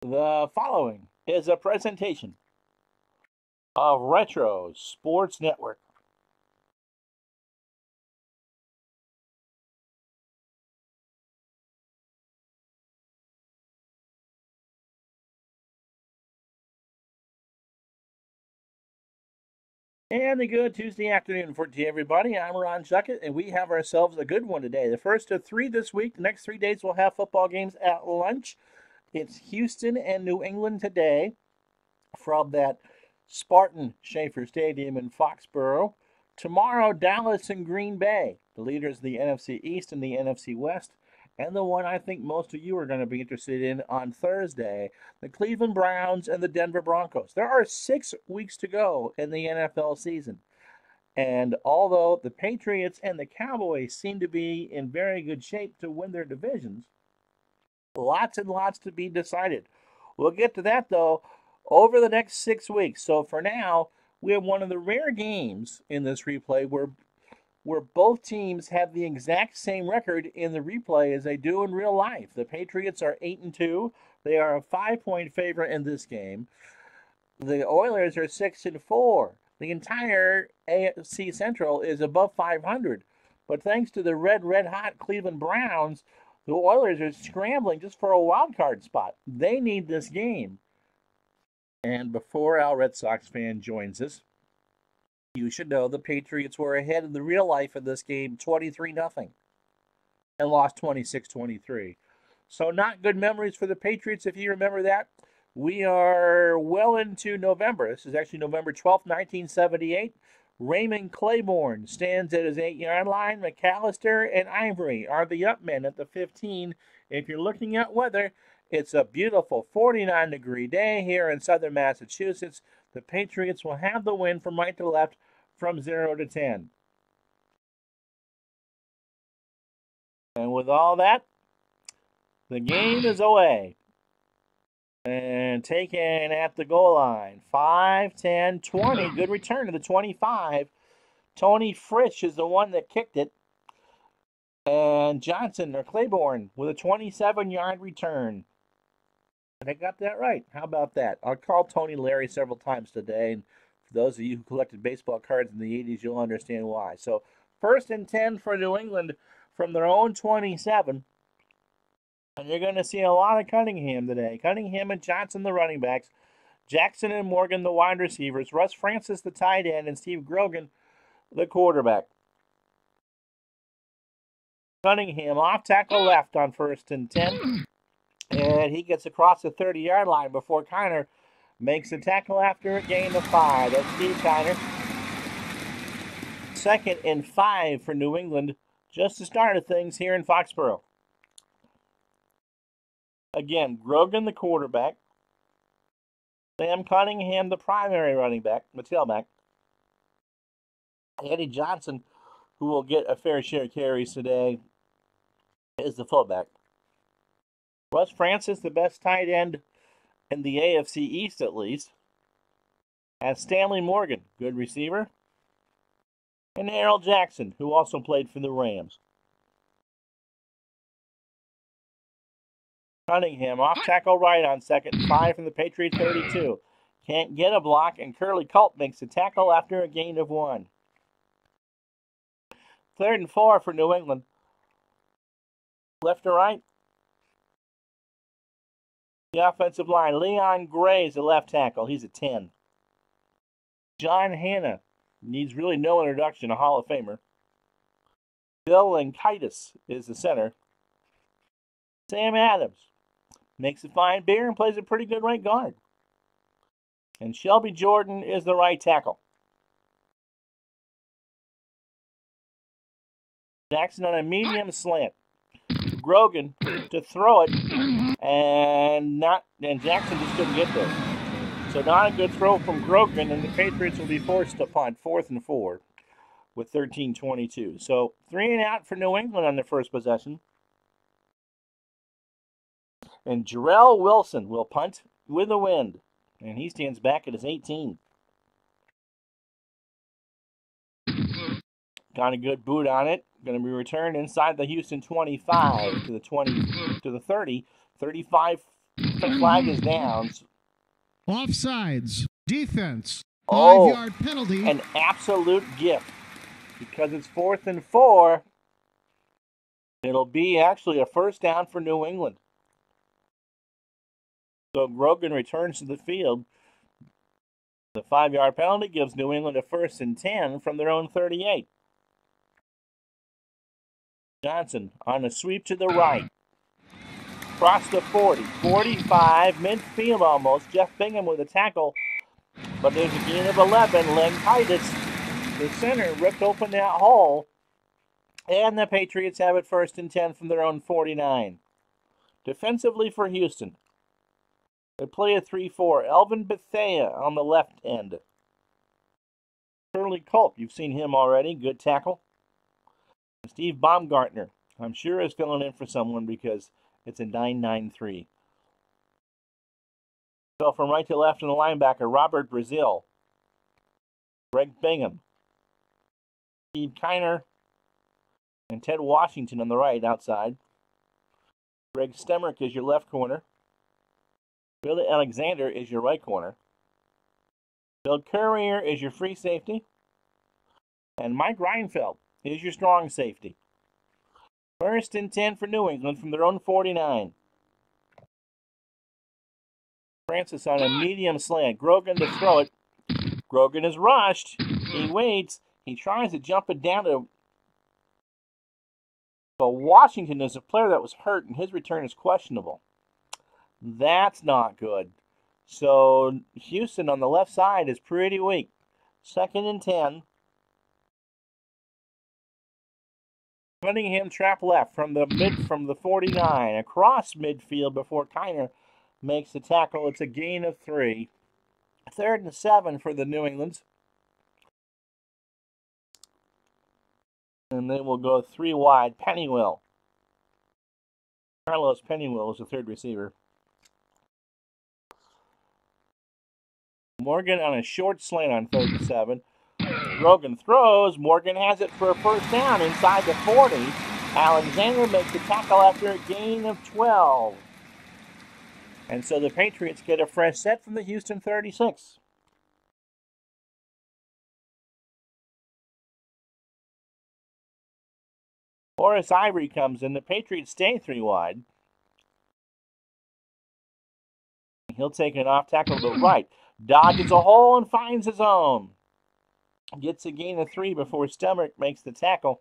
The following is a presentation of Retro Sports Network. And a good Tuesday afternoon for everybody. I'm Ron Chuckett, and we have ourselves a good one today. The first of three this week. The next 3 days we'll have football games at lunch. It's Houston and New England today from that Spartan Schaefer Stadium in Foxboro. Tomorrow, Dallas and Green Bay, the leaders of the NFC East and the NFC West. And the one I think most of you are going to be interested in on Thursday, the Cleveland Browns and the Denver Broncos. There are 6 weeks to go in the NFL season. And although the Patriots and the Cowboys seem to be in very good shape to win their divisions, lots and lots to be decided. We'll get to that, though, over the next 6 weeks. So for now, we have one of the rare games in this replay where both teams have the exact same record in the replay as they do in real life. The Patriots are 8-2. They are a 5-point favorite in this game. The Oilers are 6-4. The entire AFC Central is above 500. But thanks to the red hot Cleveland Browns, the Oilers are scrambling just for a wild card spot. They need this game. And before our Red Sox fan joins us, you should know the Patriots were ahead in the real life in this game 23-0 and lost 26-23. So not good memories for the Patriots if you remember that. We are well into November. This is actually November 12th, 1978. Raymond Claiborne stands at his 8-yard line. McAllister and Ivory are the up men at the 15. If you're looking at weather, it's a beautiful 49-degree day here in southern Massachusetts. The Patriots will have the win from right to left from 0 to 10. And with all that, the game is away. And taken at the goal line. 5, 10, 20. Good return to the 25. Tony Frisch is the one that kicked it. And Johnson or Claiborne with a 27-yard return. And I got that right. How about that? I'll call Tony Larry several times today. And for those of you who collected baseball cards in the 80s, you'll understand why. So 1st and 10 for New England from their own 27. And you're going to see a lot of Cunningham today. Cunningham and Johnson, the running backs. Jackson and Morgan, the wide receivers. Russ Francis, the tight end. And Steve Grogan, the quarterback. Cunningham off tackle left on 1st and 10. And he gets across the 30-yard line before Kiner makes a tackle after a gain of 5. That's Steve Kiner. 2nd and 5 for New England. Just the start of things here in Foxboro. Again, Grogan, the quarterback. Sam Cunningham, the primary running back, the tailback. Eddie Johnson, who will get a fair share of carries today, is the fullback. Russ Francis, the best tight end in the AFC East at least. As Stanley Morgan, good receiver. And Harold Jackson, who also played for the Rams. Cunningham off tackle right on 2nd and 5 from the Patriots 32. Can't get a block, and Curly Culp makes a tackle after a gain of 1. 3rd and 4 for New England. Left to right. The offensive line. Leon Gray's the left tackle. He's a 10. John Hanna needs really no introduction, a Hall of Famer. Bill Lankitis is the center. Sam Adams makes a fine beer and plays a pretty good right guard. And Shelby Jordan is the right tackle. Jackson on a medium slant. Grogan to throw it, and Jackson just couldn't get there. So not a good throw from Grogan, and the Patriots will be forced to punt 4th and 4 with 13:22. So 3 and out for New England on their first possession. And Jarrell Wilson will punt with the wind, and he stands back at his 18. Got a good boot on it. Going to be returned inside the Houston 25 to the 20 to the 30. 35 flag is down. Offsides. Defense. 5-yard penalty. An absolute gift. Because it's 4th and 4. It'll be actually a first down for New England. So Grogan returns to the field. The 5-yard penalty gives New England a 1st and 10 from their own 38. Johnson on a sweep to the right. Across the 40, 45, midfield almost. Jeff Bingham with a tackle. But there's a gain of 11. Len Titus, the center, ripped open that hole. And the Patriots have it 1st and 10 from their own 49. Defensively for Houston, they play a 3-4. Elvin Bethea on the left end. Curly Culp, you've seen him already. Good tackle. Steve Baumgartner, I'm sure, is filling in for someone because it's a 9-9-3. So from right to left in the linebacker, Robert Brazil, Greg Bingham, Steve Kiner, and Ted Washington on the right outside. Greg Stemmerich is your left corner. Billy Alexander is your right corner. Bill Courier is your free safety. And Mike Reinfeldt is your strong safety. 1st and 10 for New England from their own 49. Francis on a medium slant. Grogan to throw it. Grogan is rushed. He waits. He tries to jump it down to... But Washington is a player that was hurt, and his return is questionable. That's not good. So Houston on the left side is pretty weak. 2nd and 10. Cunningham trap left from the 49 across midfield before Kiner makes the tackle. It's a gain of 3. 3rd and 7 for the New Englands. And they will go 3 wide. Pennywell. Carlos Pennywell is the 3rd receiver. Morgan on a short slant on 3rd and 7. Grogan throws. Morgan has it for a 1st down inside the 40. Alexander makes the tackle after a gain of 12. And so the Patriots get a fresh set from the Houston 36. Horace Ivory comes in. The Patriots stay 3 wide. He'll take an off tackle to the right. Dodges a hole and finds his own. Gets a gain of 3 before Stemmerich makes the tackle.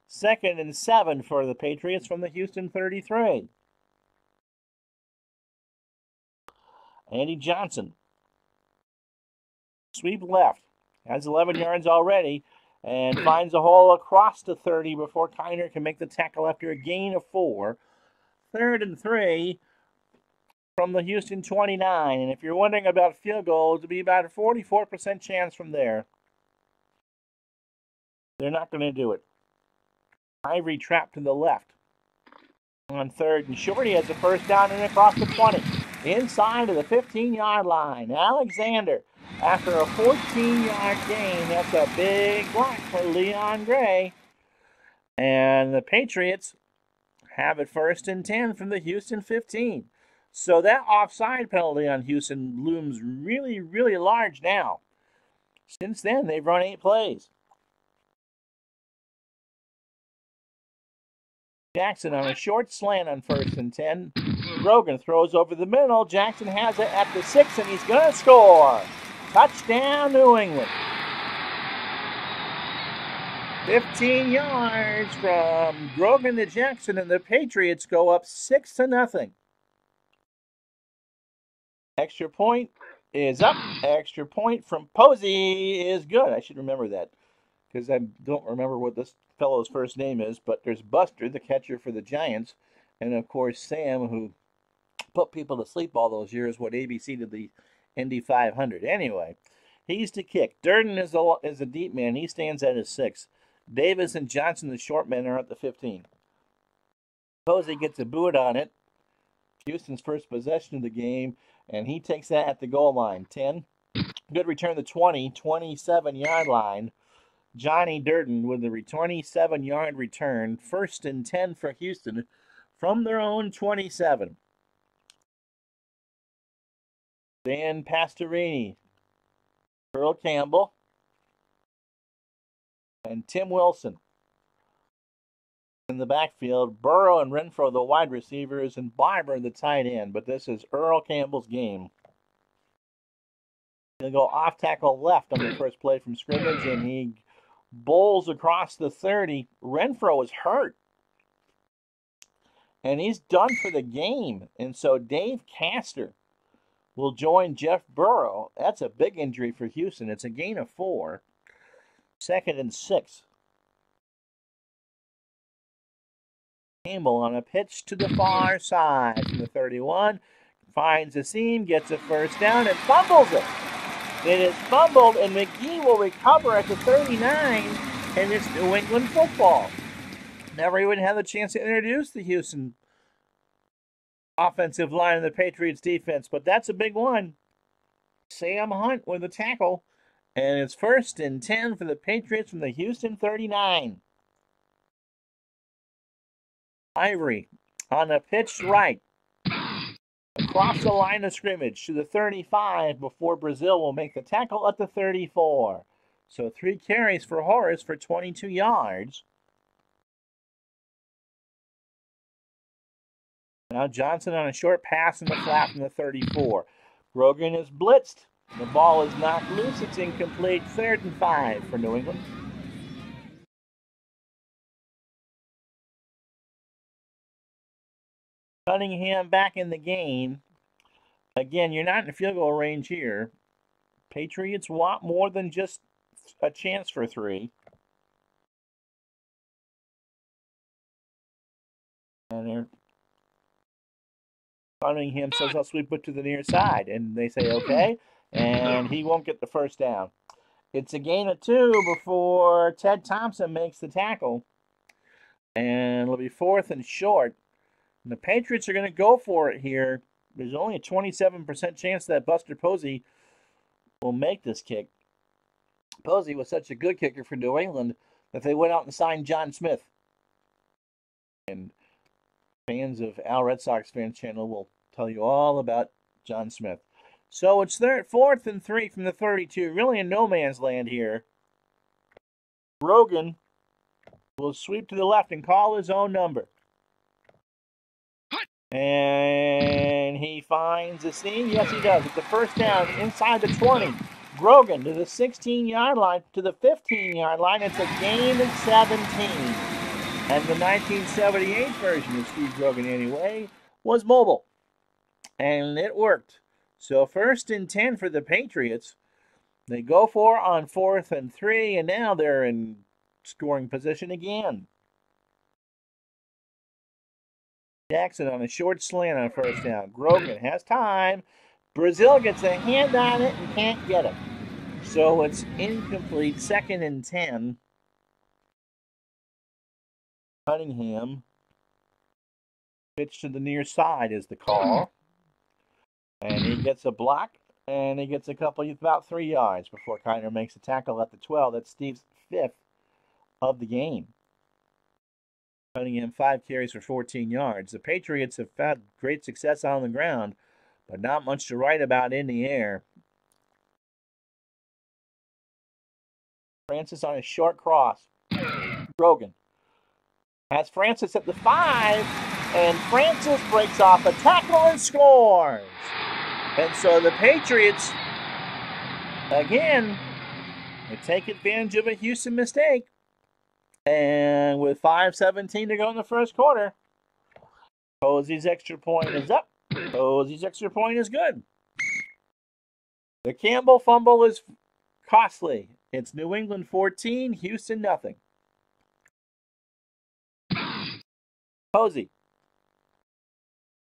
2nd and 7 for the Patriots from the Houston 33. Andy Johnson. Sweep left. Has 11 yards already. And finds a hole across the 30 before Kiner can make the tackle after a gain of 4. 3rd and 3 from the Houston 29. And if you're wondering about field goals, it'll be about a 44% chance from there. They're not going to do it. Ivory trapped to the left. On 3rd and short, he has a 1st down and across the 20. Inside of the 15-yard line. Alexander, after a 14-yard gain, that's a big block for Leon Gray. And the Patriots have it 1st and 10 from the Houston 15. So that offside penalty on Houston looms really, really large now. Since then, they've run 8 plays. Jackson on a short slant on 1st and 10. Grogan throws over the middle. Jackson has it at the 6, and he's going to score. Touchdown, New England. 15 yards from Grogan to Jackson, and the Patriots go up 6-0. Extra point is up. Extra point from Posey is good. I should remember that because I don't remember what this fellow's first name is, but there's Buster, the catcher for the Giants, and of course Sam, who put people to sleep all those years, what ABC did the Indy 500. Anyway, he's to kick. Durden is a deep man. He stands at his 6. Davis and Johnson, the short men, are at the 15. Posey gets a boot on it. Houston's first possession of the game, and he takes that at the goal line. 10. Good return to the 27-yard line. Johnny Durden with the 27-yard return. 1st and 10 for Houston from their own 27. Dan Pastorini, Earl Campbell, and Tim Wilson. In the backfield, Burrow and Renfro, the wide receivers, and Barber, the tight end. But this is Earl Campbell's game. He'll go off tackle left on the first play from scrimmage, and he bowls across the 30. Renfro is hurt, and he's done for the game. And so Dave Castor will join Jeff Burrow. That's a big injury for Houston. It's a gain of 4. 2nd and 6. Campbell on a pitch to the far side from the 31. Finds a seam, gets a first down, and fumbles it. It is fumbled, and McGee will recover at the 39, and it's New England football. Never even had the chance to introduce the Houston offensive line of the Patriots defense, but that's a big one. Sam Hunt with a tackle, and it's 1st and 10 for the Patriots from the Houston 39. Ivory on a pitch right, across the line of scrimmage to the 35 before Brazil will make the tackle at the 34. So 3 carries for Horace for 22 yards. Now Johnson on a short pass in the flat from the 34. Grogan is blitzed. The ball is knocked loose. It's incomplete. 3rd and 5 for New England. Cunningham back in the game. Again, you're not in field goal range here. Patriots want more than just a chance for 3. And Cunningham says, I'll sweep it to the near side. And they say, okay. And he won't get the first down. It's a gain of 2 before Ted Thompson makes the tackle. And it'll be 4th and short. And the Patriots are going to go for it here. There's only a 27% chance that Buster Posey will make this kick. Posey was such a good kicker for New England that they went out and signed John Smith. And fans of Al Red Sox Fans Channel will tell you all about John Smith. So it's 4th and 3 from the 32. Really in no man's land here. Rogan will sweep to the left and call his own number. And he finds a seam. Yes, he does. It's a first down inside the 20. Grogan to the 16-yard line, to the 15-yard line. It's a gain of 17. And the 1978 version of Steve Grogan, anyway, was mobile. And it worked. So 1st and 10 for the Patriots. They go for on 4th and 3, and now they're in scoring position again. Jackson on a short slant on first down. Grogan has time. Brazil gets a hand on it and can't get it. So it's incomplete. 2nd and 10. Cunningham. Pitch to the near side is the call. And he gets a block. And he gets about 3 yards before Kiner makes a tackle at the 12. That's Steve's 5th of the game. Cunningham 5 carries for 14 yards. The Patriots have had great success on the ground, but not much to write about in the air. Francis on a short cross. Grogan has Francis at the 5, and Francis breaks off a tackle and scores. And so the Patriots, again, they take advantage of a Houston mistake. And with 5:17 to go in the first quarter, Posey's extra point is up. Posey's extra point is good. The Campbell fumble is costly. It's New England 14, Houston nothing. Posey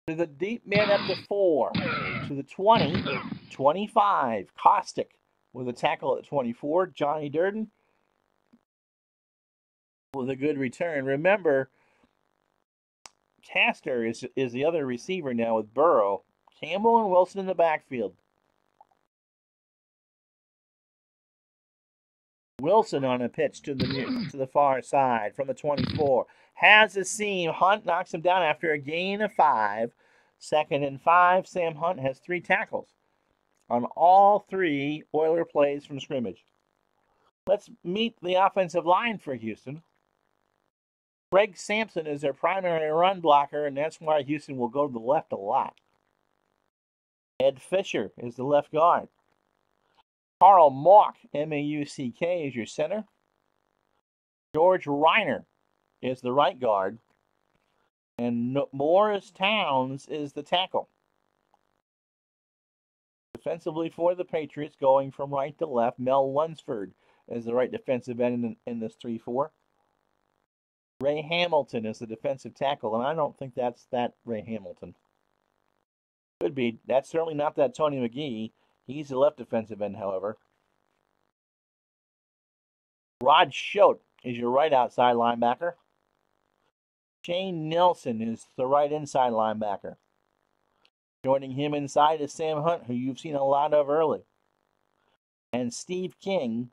to the deep man at the 4, to the 20, 25. Caustic with a tackle at 24. Johnny Durden with a good return. Remember, Castor is the other receiver now with Burrow. Campbell and Wilson in the backfield. Wilson on a pitch to the far side from the 24. Has a seam. Hunt knocks him down after a gain of 5. 2nd and 5. Sam Hunt has 3 tackles. on all 3 Oiler plays from scrimmage. Let's meet the offensive line for Houston. Greg Sampson is their primary run blocker, and that's why Houston will go to the left a lot. Ed Fisher is the left guard. Carl Mauck, M-A-U-C-K, is your center. George Reiner is the right guard. And Morris Towns is the tackle. Defensively for the Patriots, going from right to left, Mel Lunsford is the right defensive end in this 3-4. Ray Hamilton is the defensive tackle, and I don't think that's that Ray Hamilton. Could be. That's certainly not that Tony McGee. He's the left defensive end, however. Rod Schote is your right outside linebacker. Shane Nelson is the right inside linebacker. Joining him inside is Sam Hunt, who you've seen a lot of early. And Steve King,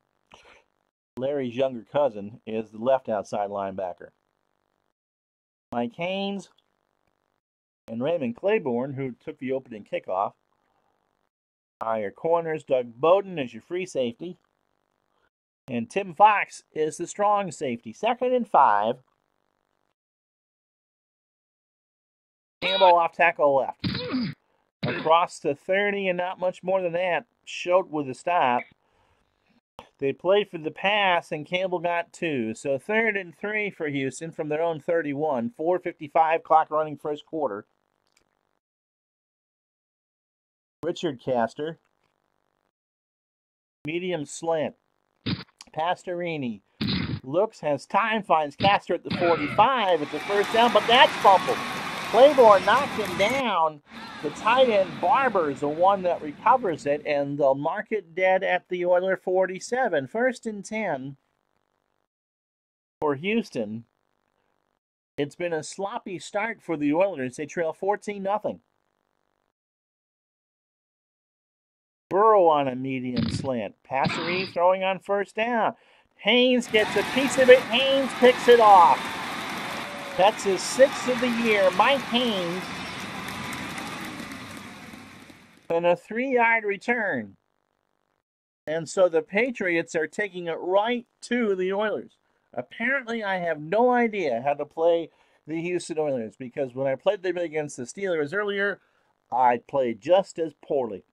Larry's younger cousin, is the left outside linebacker. Mike Haynes and Raymond Claiborne, who took the opening kickoff, are your corners. Doug Bowden is your free safety. And Tim Fox is the strong safety. 2nd and 5. Campbell off tackle left. Across to 30 and not much more than that. Schote with a stop. They played for the pass, and Campbell got 2. So 3rd and 3 for Houston from their own 31. 4:55 clock running first quarter. Richard Castor. Medium slant. Pastorini looks, has time, finds Castor at the 45 at the first down, but that's fumbled. Claiborne knocked him down. The tight end Barber is the one that recovers it, and they'll mark it dead at the Oiler 47. 1st and 10 for Houston. It's been a sloppy start for the Oilers. They trail 14-0. Burrow on a medium slant. Pastorini throwing on first down. Haynes gets a piece of it. Haynes picks it off. That's his 6th of the year. Mike Haynes. And a 3-yard return. And so the Patriots are taking it right to the Oilers. Apparently, I have no idea how to play the Houston Oilers, because when I played them against the Steelers earlier, I played just as poorly.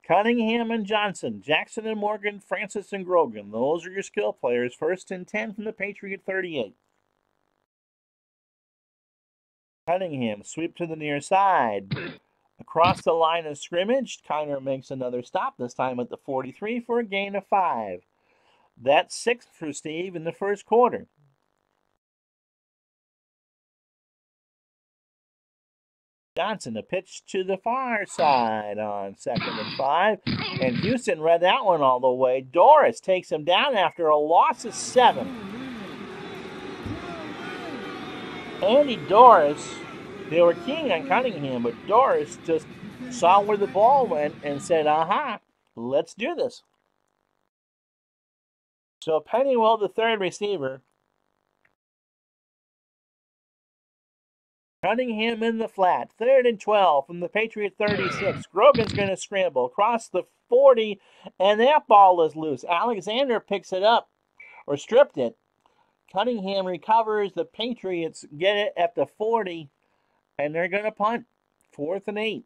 Cunningham and Johnson, Jackson and Morgan, Francis and Grogan. Those are your skill players. 1st and 10 from the Patriot 38. Cunningham, sweep to the near side. Across the line of scrimmage, Kiner makes another stop, this time at the 43 for a gain of 5. That's 6 for Steve in the first quarter. Johnson, a pitch to the far side on 2nd and 5. And Houston read that one all the way. Doris takes him down after a loss of 7. Andy Doris, they were keying on Cunningham, but Doris just saw where the ball went and said, aha, let's do this. So Pennywell, the 3rd receiver. Cunningham in the flat. 3rd and 12 from the Patriot 36. Grogan's going to scramble across the 40, and that ball is loose. Alexander picks it up, or stripped it. Cunningham recovers. The Patriots get it at the 40, and they're going to punt. 4th and 8.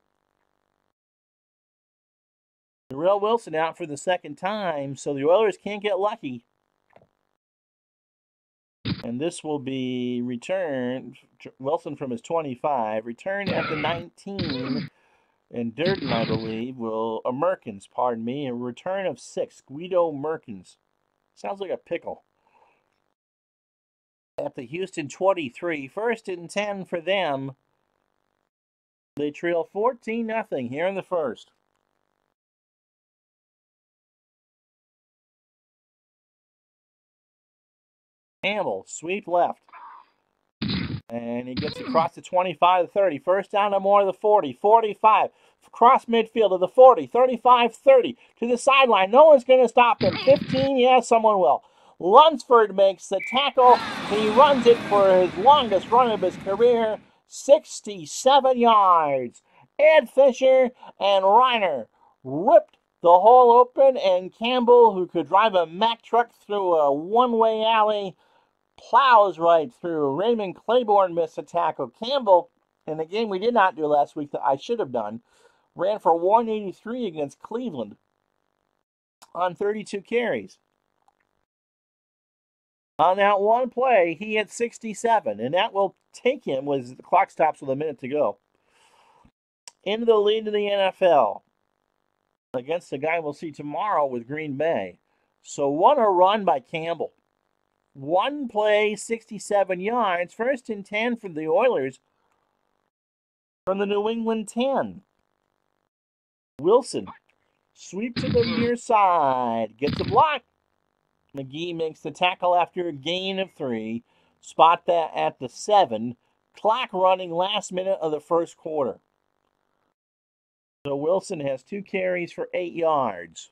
Darrell Wilson out for the 2nd time, so the Oilers can't get lucky. And this will be returned, Wilson from his 25, returned at the 19, and Durden, I believe, Merkins, pardon me, a return of 6, Guido Merkins. Sounds like a pickle. At the Houston 23, 1st and 10 for them. They trail 14-0 here in the first. Campbell, sweep left. And he gets across the 25 to 30. First down to more of the 40, 45. Cross midfield to the 40, 35, 30. To the sideline. No one's going to stop him. 15, yeah, someone will. Lunsford makes the tackle. He runs it for his longest run of his career. 67 yards. Ed Fisher and Reiner ripped the hole open, and Campbell, who could drive a Mack truck through a one-way alley, plows right through. Raymond Claiborne missed a tackle. Campbell, in the game we did not do last week that I should have done, ran for 183 against Cleveland on 32 carries. On that one play, he had 67, and that will take him, was the clock stops with a minute to go, into the lead of the NFL against the guy we'll see tomorrow with Green Bay. So what a run by Campbell. One play, 67 yards, 1st and 10 for the Oilers from the New England 10. Wilson, sweep to the near side, gets a block. McGee makes the tackle after a gain of 3. Spot that at the 7. Clock running last minute of the first quarter. So Wilson has 2 carries for 8 yards.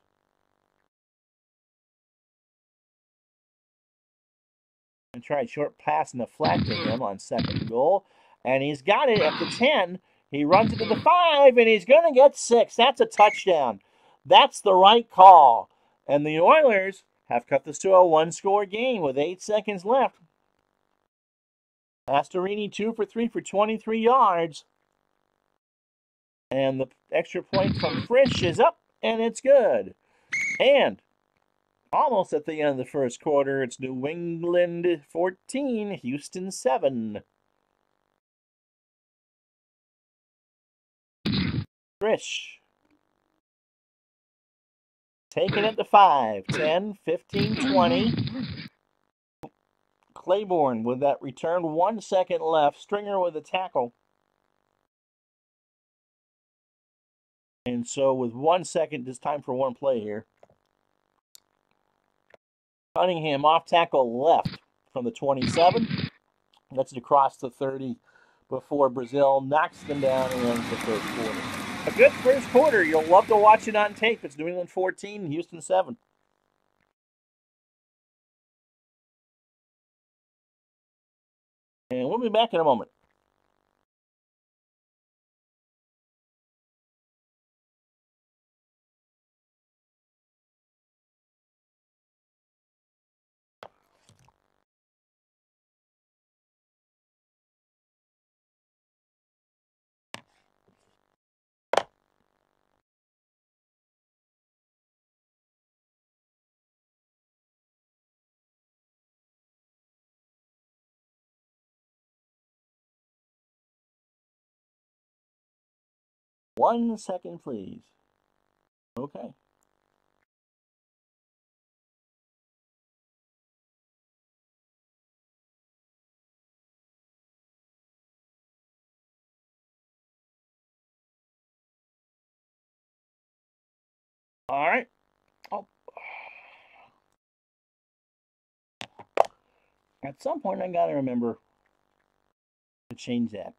And tried short pass in the flat to him on 2nd goal. And he's got it at the 10. He runs it to the 5, and he's going to get 6. That's a touchdown. That's the right call. And the Oilers have cut this to a 1-score game with 8 seconds left. Pastorini 2 for 3 for 23 yards. And the extra point from Frisch is up, and it's good. And almost at the end of the first quarter, it's New England 14, Houston 7. Frisch taking it to 5, 10, 15, 20. Claiborne with that return, 1 second left. Stringer with a tackle. And so with 1 second, it's time for one play here. Cunningham off tackle left from the 27. Gets it across the 30 before Brazil knocks them down and ends the first quarter. A good first quarter. You'll love to watch it on tape. It's New England 14, Houston 7. And we'll be back in a moment. One second, please. Okay. All right. Oh. At some point, I got to remember to change that.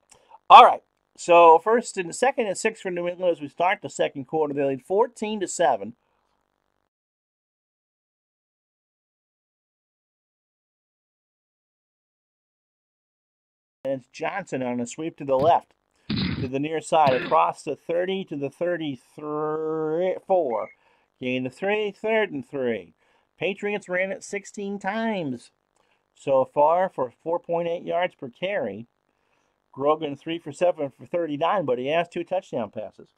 All right. So 1st and 2nd and 6 for New England as we start the second quarter. They lead 14-7. And it's Johnson on a sweep to the left, to the near side, across the 30 to the 34. Gain of 3, 3rd and 3. Patriots ran it 16 times so far for 4.8 yards per carry. Grogan 3 for 7 for 39, but he has 2 touchdown passes.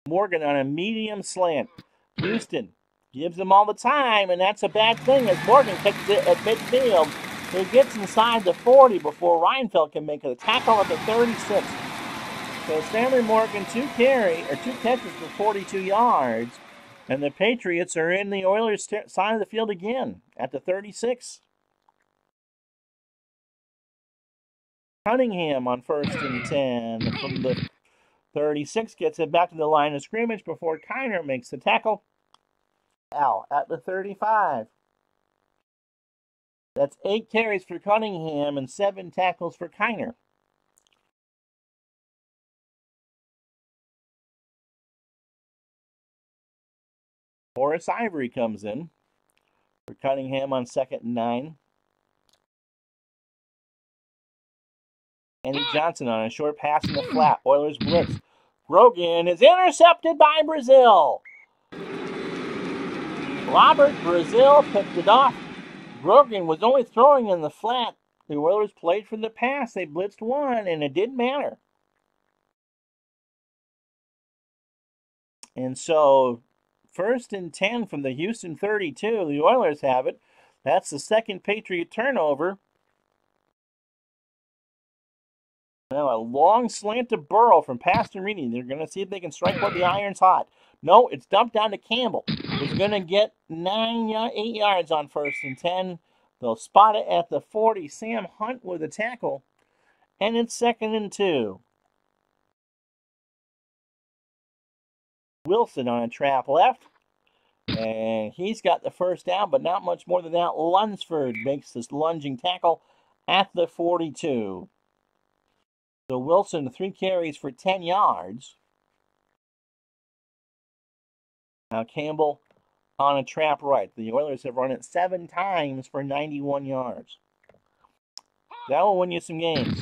Morgan on a medium slant. Houston gives him all the time, and that's a bad thing as Morgan kicks it at midfield. He gets inside the 40 before Reinfeldt can make a tackle at the 36. So Stanley Morgan 2 catches for 42 yards, and the Patriots are in the Oilers' side of the field again at the 36. Cunningham on 1st and 10 from the 36 gets it back to the line of scrimmage before Kiner makes the tackle. Out at the 35. That's 8 carries for Cunningham and 7 tackles for Kiner. Horace Ivory comes in for Cunningham on 2nd and 9. Andy Johnson on a short pass in the flat. Oilers blitz. Grogan is intercepted by Brazil. Robert Brazil picked it off. Grogan was only throwing in the flat. The Oilers played for the pass. They blitzed one, and it didn't matter. And so, 1st and 10 from the Houston 32. The Oilers have it. That's the second Patriot turnover. Now a long slant to Burrow from Pastorini. They're going to see if they can strike while the iron's hot. No, it's dumped down to Campbell. He's going to get 8 yards on 1st and 10. They'll spot it at the 40. Sam Hunt with a tackle. And it's 2nd and 2. Wilson on a trap left. And he's got the first down, but not much more than that. Lunsford makes this lunging tackle at the 42. So Wilson, 3 carries for 10 yards. Now Campbell on a trap right. The Oilers have run it 7 times for 91 yards. That will win you some games.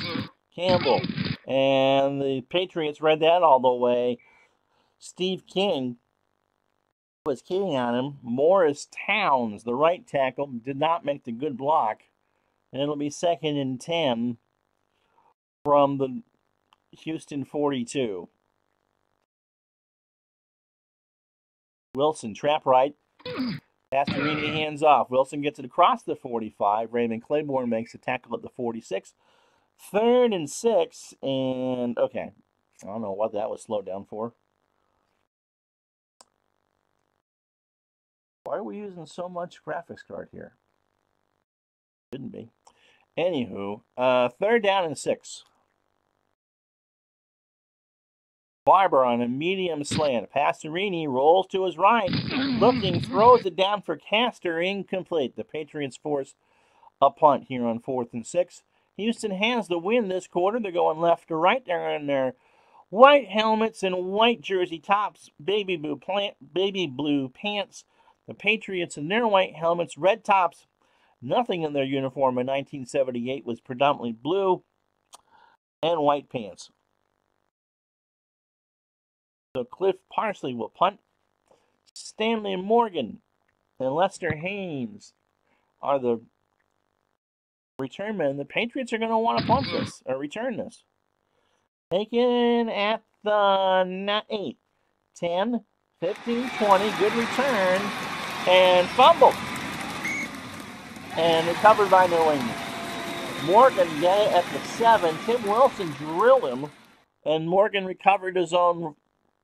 Campbell. And the Patriots read that all the way. Steve King was keying on him. Morris Towns, the right tackle, did not make the good block. And it'll be 2nd and 10 from the Houston 42. Wilson, trap right. Pastorini hands off. Wilson gets it across the 45. Raymond Claiborne makes a tackle at the 46. 3rd and 6. And, okay. I don't know what that was slowed down for. Why are we using so much graphics card here? Shouldn't be. Anywho, 3rd down and 6. Barber on a medium slant. Pastorini rolls to his right. Looking, throws it down for Castor. Incomplete. The Patriots force a punt here on 4th and 6. Houston has the win this quarter. They're going left to right. They're in their white helmets and white jersey tops, baby blue pants. The Patriots in their white helmets, red tops. Nothing in their uniform in 1978 was predominantly blue and white pants. So Cliff Parsley will punt. Stanley Morgan and Lester Haynes are the return men. The Patriots are going to want to punt this or return this. Taken at the 8, 10, 15, 20. Good return. And fumbled. And recovered by New England. Morgan got it at the 7. Tim Wilson drilled him. And Morgan recovered his own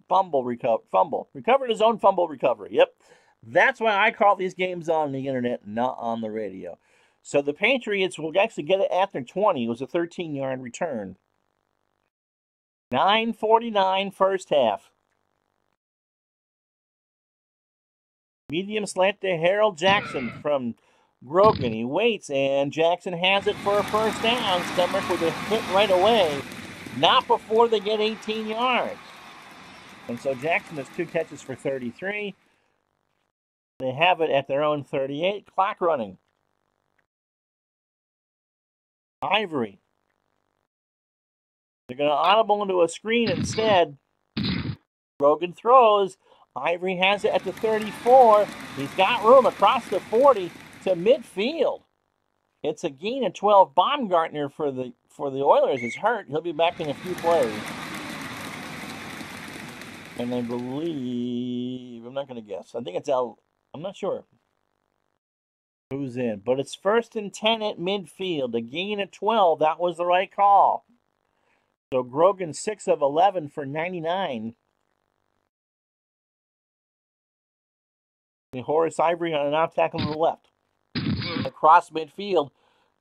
fumble. Recovered his own fumble recovery. Yep. That's why I call these games on the internet, not on the radio. So the Patriots will actually get it at their 20. It was a 13-yard return. 9:49 first half. Medium slant to Harold Jackson from Grogan. He waits, and Jackson has it for a first down. Stemmer with a hit right away. Not before they get 18 yards. And so Jackson has 2 catches for 33. They have it at their own 38. Clock running. Ivory. They're going to audible into a screen instead. Grogan throws. Ivory has it at the 34. He's got room across the 40 to midfield. It's a gain of 12. Baumgartner for the Oilers is hurt. He'll be back in a few plays. And I believe, I'm not going to guess. I think it's I'm not sure who's in. But it's 1st and 10 at midfield. A gain of 12. That was the right call. So Grogan 6 of 11 for 99. And Horace Ivory on an off tackle to the left. Across midfield,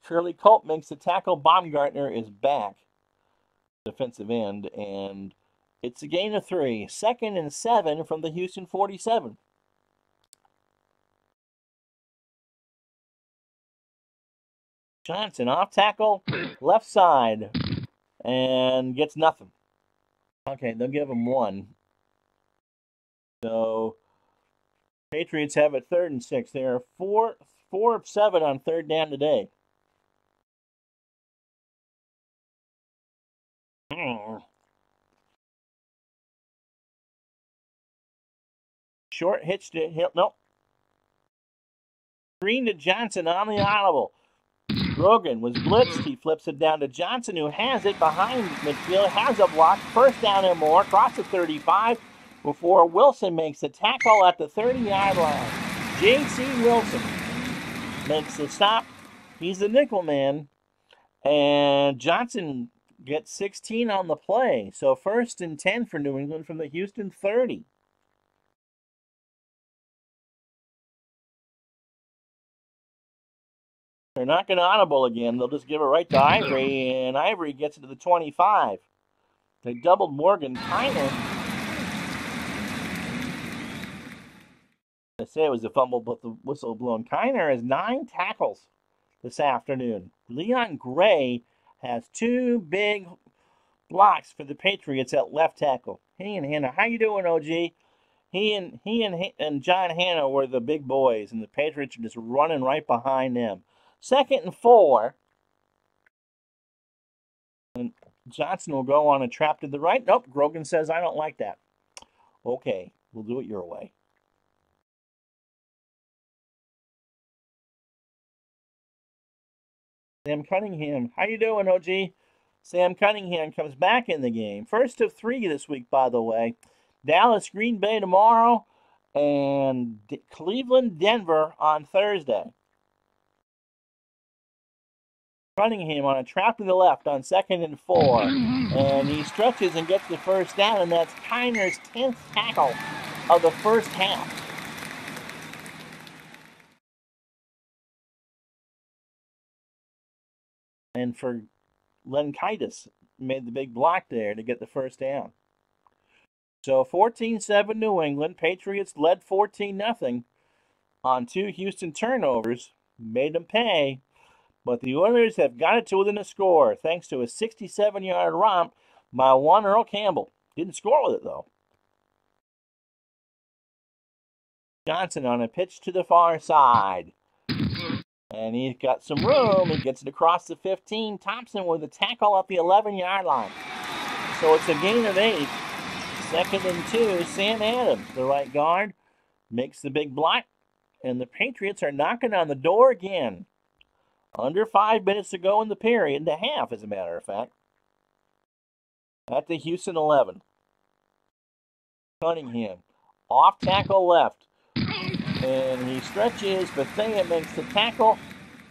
Shirley Culp makes the tackle. Baumgartner is back. Defensive end. And it's a gain of 3. 2nd and 7 from the Houston 47. Johnson off tackle, left side, and gets nothing. Okay, they'll give him 1. So Patriots have it 3rd and 6. They are 4 of 7 on 3rd down today. Short hitch to Hill. Nope. Green to Johnson on the audible. Grogan was blitzed. He flips it down to Johnson, who has it behind midfield. Has a block. First down and more. Across the 35 before Wilson makes the tackle at the 30-yard line. J.C. Wilson makes the stop. He's the nickel man. And Johnson gets 16 on the play. So 1st and 10 for New England from the Houston 30. They're not going to audible again. They'll just give it right to Ivory, and Ivory gets it to the 25. They doubled Morgan Kiner. I say it was a fumble, but the whistle blown. Kiner has 9 tackles this afternoon. Leon Gray has 2 big blocks for the Patriots at left tackle. He and Hannah, how you doing, OG? He and John Hannah were the big boys, and the Patriots are just running right behind them. 2nd and 4. And Johnson will go on a trap to the right. Nope, Grogan says, I don't like that. Okay, we'll do it your way. Sam Cunningham, how you doing, OG? Sam Cunningham comes back in the game. 1st of 3 this week, by the way. Dallas, Green Bay tomorrow, and Cleveland, Denver on Thursday. Cunningham on a trap to the left on 2nd and 4. And he stretches and gets the first down, and that's Kiner's 10th tackle of the first half. And for Lenkaitis, made the big block there to get the first down. So 14-7 New England. Patriots led 14-0 on 2 Houston turnovers. Made them pay. But the Oilers have got it to within a score thanks to a 67-yard romp by one Earl Campbell. Didn't score with it, though. Johnson on a pitch to the far side. And he's got some room. He gets it across the 15. Thompson with a tackle at the 11-yard line. So it's a gain of 8. 2nd and 2. Sam Adams, the right guard, makes the big block. And the Patriots are knocking on the door again. Under 5 minutes to go in the period, the half, as a matter of fact. At the Houston 11. Cunningham, off tackle left. And he stretches. Bethea makes the tackle.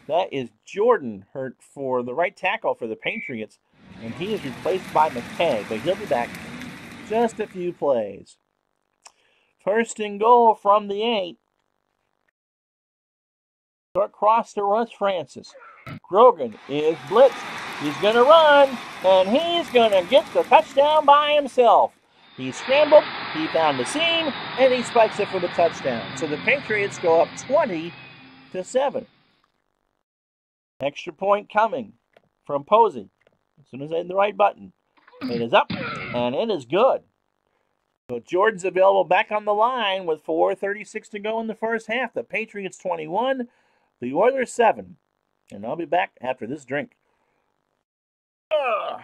That is Jordan hurt for the right tackle for the Patriots. And he is replaced by McKay, but he'll be back just a few plays. 1st and goal from the 8. Short cross to Russ Francis. Grogan is blitzed. He's going to run, and he's going to get the touchdown by himself. He scrambled, he found the seam, and he spikes it for the touchdown. So the Patriots go up 20-7. Extra point coming from Posey. As soon as I hit the right button. It is up, and it is good. So Jordan's available back on the line with 4:36 to go in the first half. The Patriots 21, the Oilers 7. And I'll be back after this drink. Ugh.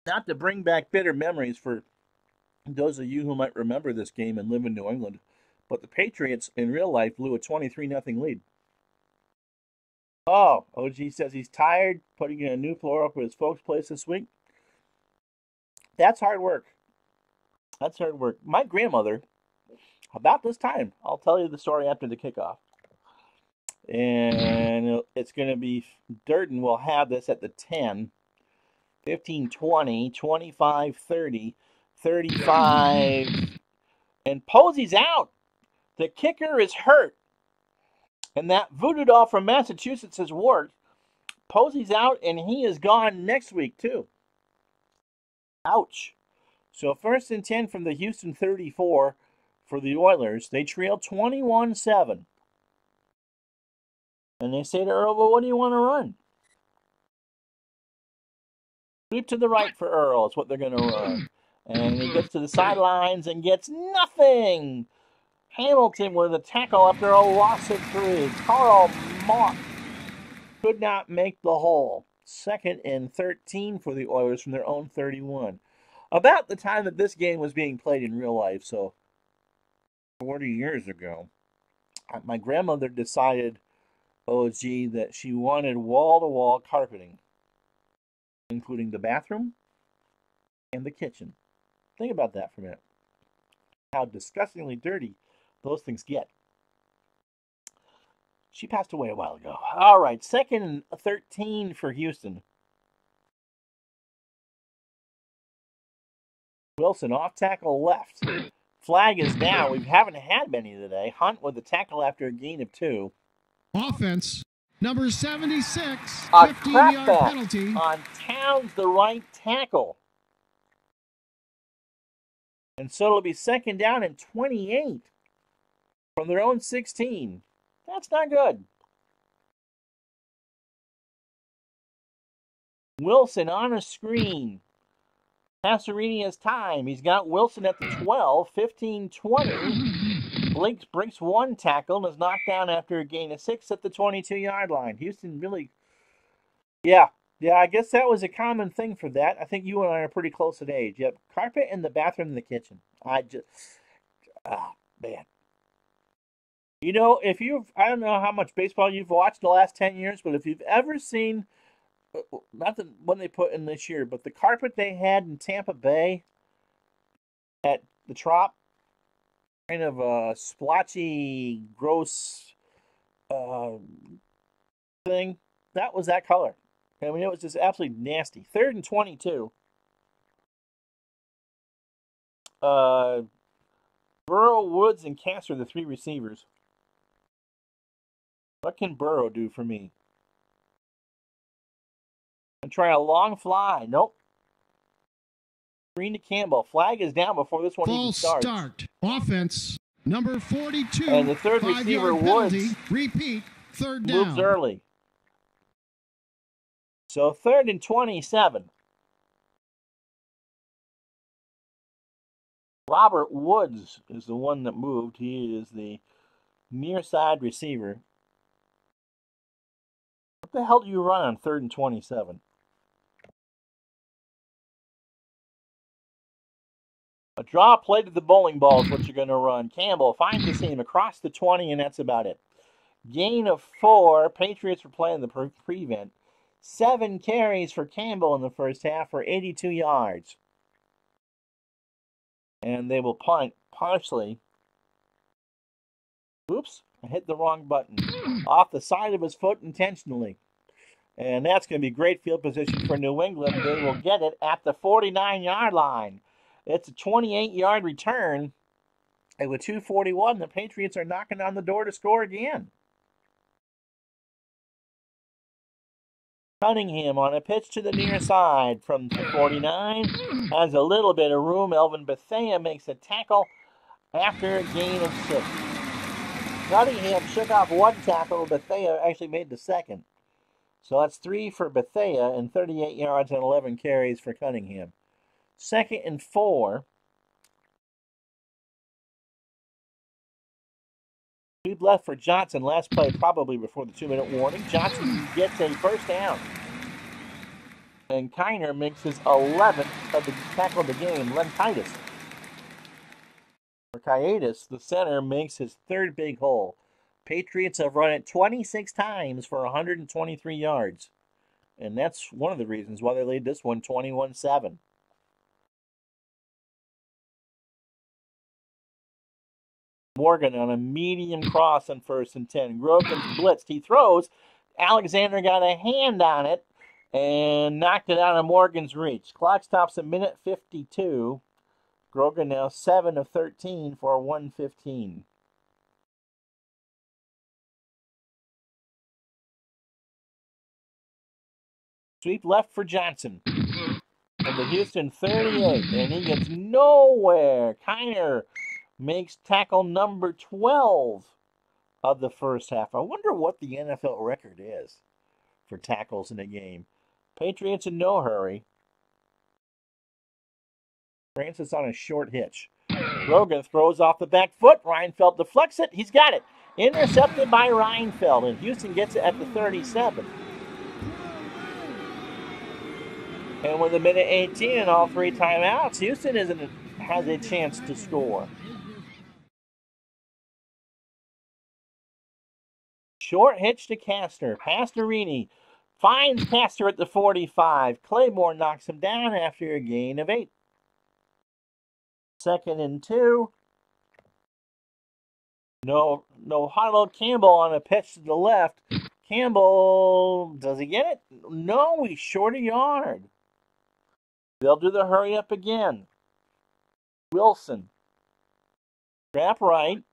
Not to bring back bitter memories for those of you who might remember this game and live in New England, but the Patriots in real life blew a 23-0 lead. Oh, OG says he's tired, putting in a new floor up at his folks' place this week. That's hard work. That's hard work. My grandmother, about this time, I'll tell you the story after the kickoff. And it's going to be, Durden will have this at the 10, 15-20, 25-30, 35, and Posey's out. The kicker is hurt. And that voodoo doll from Massachusetts has worked. Posey's out, and he is gone next week, too. Ouch. So 1st and 10 from the Houston 34 for the Oilers. They trail 21-7. And they say to Earl, well, what do you want to run? Sweep to the right for Earl is what they're going to run. And he gets to the sidelines and gets nothing. Hamilton with a tackle after a loss of 3. Carl Mock could not make the hole. 2nd and 13 for the Oilers from their own 31. About the time that this game was being played in real life, so 40 years ago, my grandmother decided, oh gee, that she wanted wall-to-wall carpeting, including the bathroom and the kitchen. Think about that for a minute. How disgustingly dirty those things get. She passed away a while ago. All right, 2nd and 13 for Houston. Wilson off tackle left. Flag is down. We haven't had many today. Hunt with the tackle after a gain of 2. Offense, number 76, A 15-yard crackback penalty. on Towns, the right tackle. And so it'll be 2nd down and 28 from their own 16. That's not good. Wilson on a screen. Passerini has time. He's got Wilson at the 12, 15-20. Blake breaks 1 tackle and is knocked down after a gain of 6 at the 22-yard line. Houston really, yeah, I guess that was a common thing for that. I think you and I are pretty close in age. Yep, carpet in the bathroom and the kitchen. Man. You know, I don't know how much baseball you've watched in the last 10 years, but if you've ever seen, not the one they put in this year, but the carpet they had in Tampa Bay at the Trop, kind of a splotchy, gross thing, that was that color. I mean, it was just absolutely nasty. 3rd and 22. Burrow, Woods, and Castor, the 3 receivers. What can Burrow do for me? And try a long fly. Nope. Screen to Campbell. Flag is down before this one even starts. False start. Offense, number 42. And the 3rd receiver, Woods, repeat, 3rd down. moves early. So 3rd and 27. Robert Woods is the one that moved. He is the near side receiver. What the hell do you run on 3rd and 27? A draw play to the bowling ball is what you're going to run. Campbell finds the seam across the 20, and that's about it. Gain of 4. Patriots were playing the prevent. 7 carries for Campbell in the first half for 82 yards. And they will punt partially. Oops, I hit the wrong button. Off the side of his foot intentionally. And that's going to be great field position for New England. They will get it at the 49-yard line. It's a 28-yard return. And with 2:41, the Patriots are knocking on the door to score again. Cunningham on a pitch to the near side from 49. Has a little bit of room. Elvin Bethea makes a tackle after a gain of 6. Cunningham shook off 1 tackle. Bethea actually made the 2nd. So that's 3 for Bethea and 38 yards and 11 carries for Cunningham. 2nd and 4. Sweep left for Johnson. Last play probably before the 2-minute warning. Johnson gets a first down. And Kiner makes his 11th of the tackle of the game. Len Titus. For Kaiatis, the center, makes his 3rd big hole. Patriots have run it 26 times for 123 yards. And that's one of the reasons why they lead this one 21-7. Morgan on a medium cross on 1st and 10. Grogan's blitzed. He throws. Alexander got a hand on it and knocked it out of Morgan's reach. Clock stops at minute 52. Grogan now 7 of 13 for 115. Sweep left for Johnson. From the Houston 38, and he gets nowhere. Kiner makes tackle number 12 of the first half. I wonder what the NFL record is for tackles in a game. Patriots in no hurry. Francis on a short hitch. Grogan throws off the back foot. Reinfeldt deflects it. He's got it. Intercepted by Reinfeldt, and Houston gets it at the 37. And with a minute 18 and all three timeouts, Houston has a chance to score. Short hitch to Castor. Pastorini finds Castor at the 45. Claiborne knocks him down after a gain of 8. 2nd and 2. No Harlow Campbell on a pitch to the left. Campbell, does he get it? No, he's short a yard. They'll do the hurry up again. Wilson. Trap right.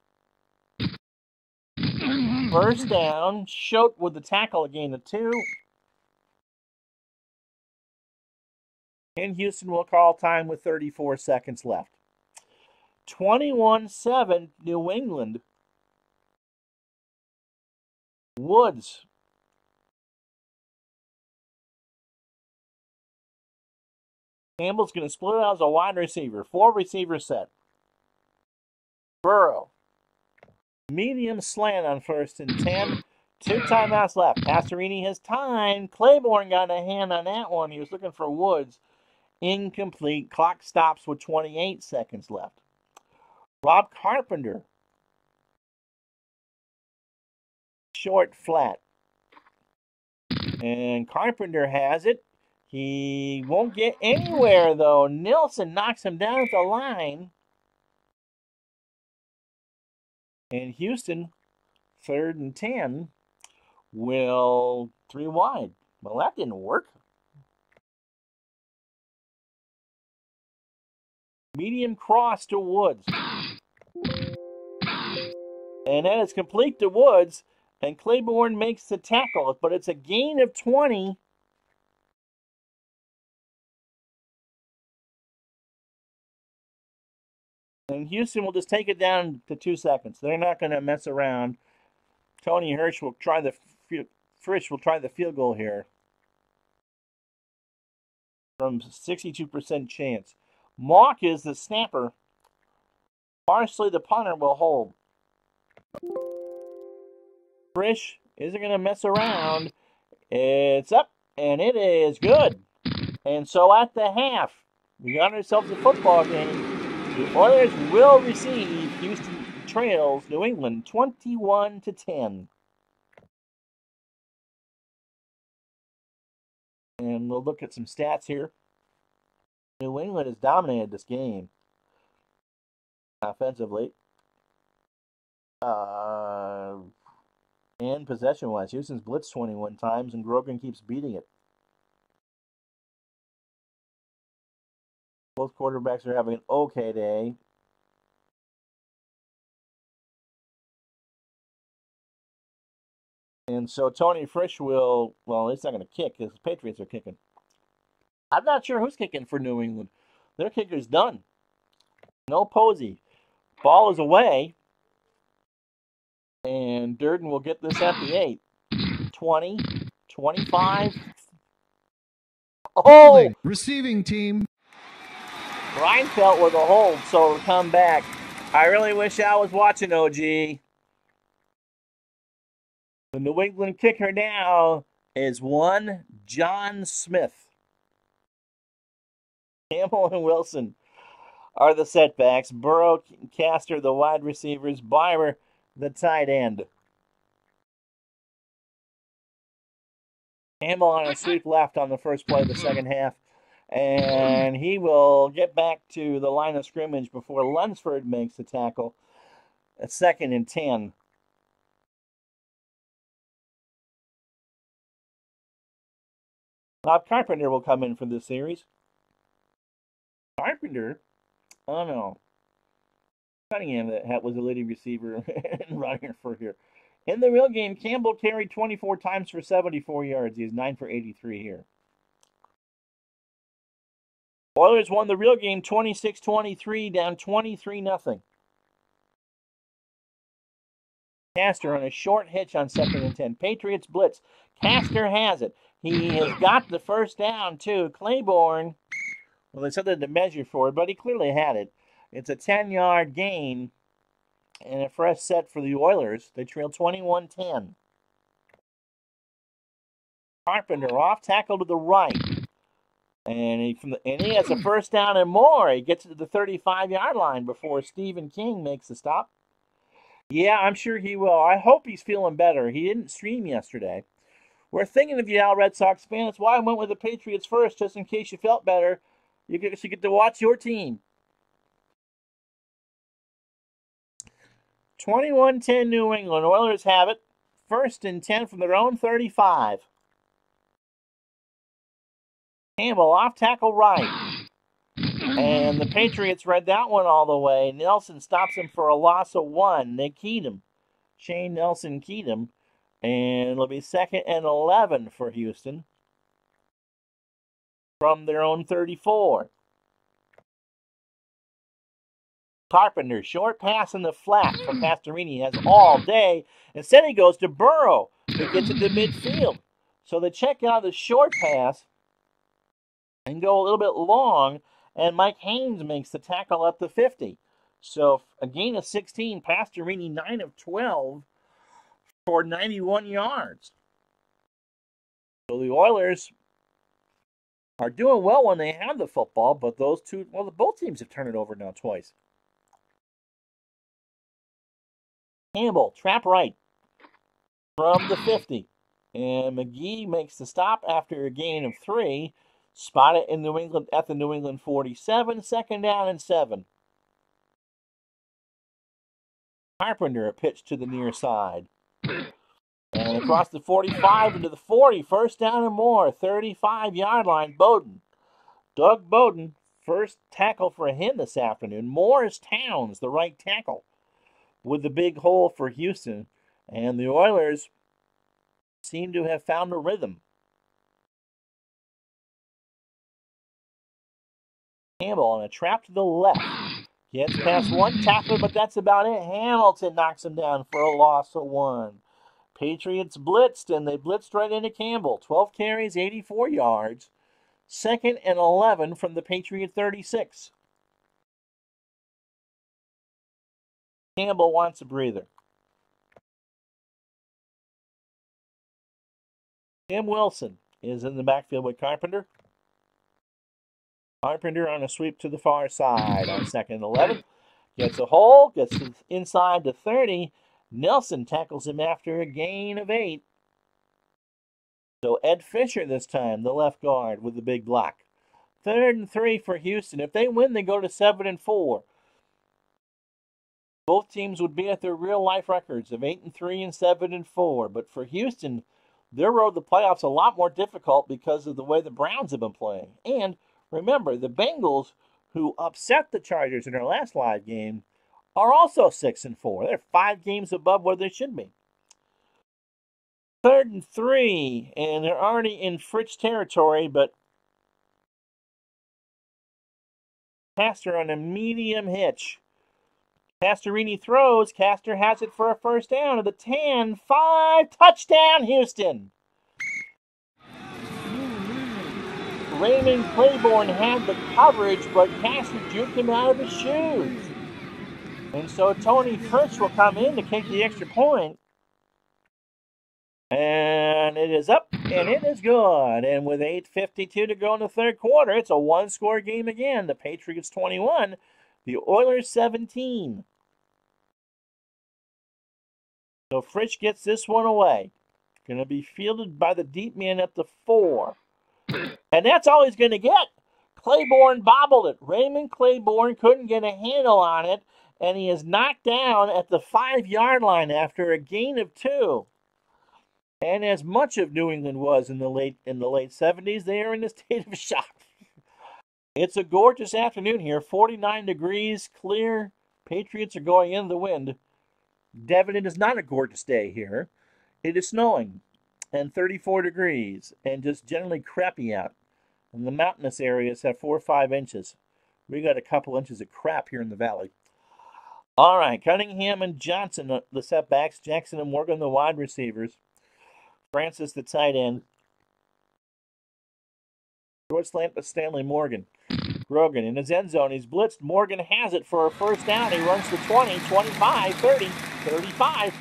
First down. Schote with the tackle, a gain of 2. And Houston will call time with 34 seconds left. 21-7 New England. Woods. Campbell's going to split out as a wide receiver. 4 receiver set. Burrow. Medium slant on 1st and 10. 2 timeouts left. Pastorini has time. Claiborne got a hand on that one. He was looking for Woods. Incomplete. Clock stops with 28 seconds left. Rob Carpenter. Short flat. And Carpenter has it. He won't get anywhere, though. Nilsson knocks him down at the line. And Houston, 3rd and 10, will 3 wide. Well, that didn't work. Medium cross to Woods. And then it's complete to Woods. And Claiborne makes the tackle. But it's a gain of 20. And Houston will just take it down to 2 seconds. They're not going to mess around. Tony Frisch will try the field goal here. From 62% chance. Mock is the snapper. Parsley, the punter, will hold. Frisch isn't going to mess around. It's up, and it is good. And so at the half, we got ourselves a football game. The Oilers will receive. Houston trails New England 21-10. And we'll look at some stats here. New England has dominated this game offensively. And possession-wise, Houston's blitzed 21 times, and Grogan keeps beating it. Both quarterbacks are having an okay day. And so Tony Frisch will, well, he's not going to kick because the Patriots are kicking. I'm not sure who's kicking for New England. Their kicker's done. No Posey. Ball is away. And Durden will get this at the 8. 20, 25. Oh! Receiving team. Reinfeldt with a hold, so it'll come back. I really wish I was watching, OG. The New England kicker now is one John Smith. Campbell and Wilson are the setbacks. Burrow, Castor, the wide receivers. Beimer, the tight end. Campbell on a sweep left on the first play of the second half. And he will get back to the line of scrimmage before Lunsford makes the tackle. A 2nd and 10. Bob Carpenter will come in for this series. Carpenter? Oh no. Cunningham that was a leading receiver and runner for here. In the real game, Campbell carried 24 times for 74 yards. He is 9 for 83 here. Oilers won the real game 26-23, down 23-0. Castor on a short hitch on 2nd and 10. Patriots blitz. Castor has it. He has got the first down, too. Claiborne, well, they said they had to measure for it, but he clearly had it. It's a 10-yard gain and a fresh set for the Oilers. They trail 21-10. Carpenter off tackle to the right. And he has a first down and more. He gets to the 35-yard line before Stephen King makes the stop. Yeah, I'm sure he will. I hope he's feeling better. He didn't stream yesterday. We're thinking of you, Al Red Sox fan. That's why I went with the Patriots first, just in case you felt better. You get to watch your team. 21-10 New England. Oilers have it. 1st and 10 from their own 35. Campbell off tackle right. And the Patriots read that one all the way. Nelson stops him for a loss of 1. They keyed him. Shane Nelson keyed him. And it'll be 2nd and 11 for Houston from their own 34. Carpenter, short pass in the flat from Pastorini, has all day. Instead, he goes to Burrow, who gets it to midfield. So they check out the short pass and go a little bit long, and Mike Haynes makes the tackle at the 50. So a gain of 16, Pastorini 9 of 12 for 91 yards. So the Oilers are doing well when they have the football, but both teams have turned it over now twice. Campbell, trap right from the 50. And McGee makes the stop after a gain of 3. Spot it in New England at the New England 47. 2nd down and 7. Carpenter, a pitch to the near side. And across the 45 into the 40. 1st down and more. 35-yard line. Bowden. Doug Bowden, first tackle for him this afternoon. Morris Towns, the right tackle, with the big hole for Houston. And the Oilers seem to have found a rhythm. Campbell on a trap to the left. Gets past one tackler, but that's about it. Hamilton knocks him down for a loss of 1. Patriots blitzed, and they blitzed right into Campbell. 12 carries, 84 yards. 2nd and 11 from the Patriot 36. Campbell wants a breather. Tim Wilson is in the backfield with Carpenter. Carpenter on a sweep to the far side on 2nd and 11. Gets a hole, gets inside to 30. Nelson tackles him after a gain of 8. So Ed Fisher this time, the left guard, with the big block. 3rd and 3 for Houston. If they win, they go to 7 and 4. Both teams would be at their real-life records of 8 and 3 and 7 and 4. But for Houston, their road to the playoffs a lot more difficult because of the way the Browns have been playing. And remember, the Bengals, who upset the Chargers in their last live game, are also 6 and 4. They're 5 games above where they should be. 3rd and 3, and they're already in Fritz territory, but Castor on a medium hitch. Pastorini throws. Castor has it for a first down at the 10. 5, touchdown Houston. Raymond Claiborne had the coverage, but Castor juked him out of his shoes. And so Tony Fritz will come in to kick the extra point. And it is up, and it is good. And with 8:52 to go in the 3rd quarter, it's a 1-score game again. The Patriots 21, the Oilers 17. So Fritz gets this one away. Going to be fielded by the deep man at the 4. And that's all he's going to get. Claiborne bobbled it. Raymond Claiborne couldn't get a handle on it, and he is knocked down at the 5-yard line after a gain of 2. And as much of New England was in the late 70s, they are in a state of shock. It's a gorgeous afternoon here. 49 degrees, clear. Patriots are going in the wind. Devin, it is not a gorgeous day here. It is snowing and 34 degrees and just generally crappy out. And the mountainous areas have 4 or 5 inches. We got a couple inches of crap here in the valley. All right, Cunningham and Johnson, the setbacks. Jackson and Morgan, the wide receivers. Francis, the tight end. Short slant to Stanley Morgan. Grogan in his end zone. He's blitzed. Morgan has it for a first down. He runs to 20, 25, 30, 35.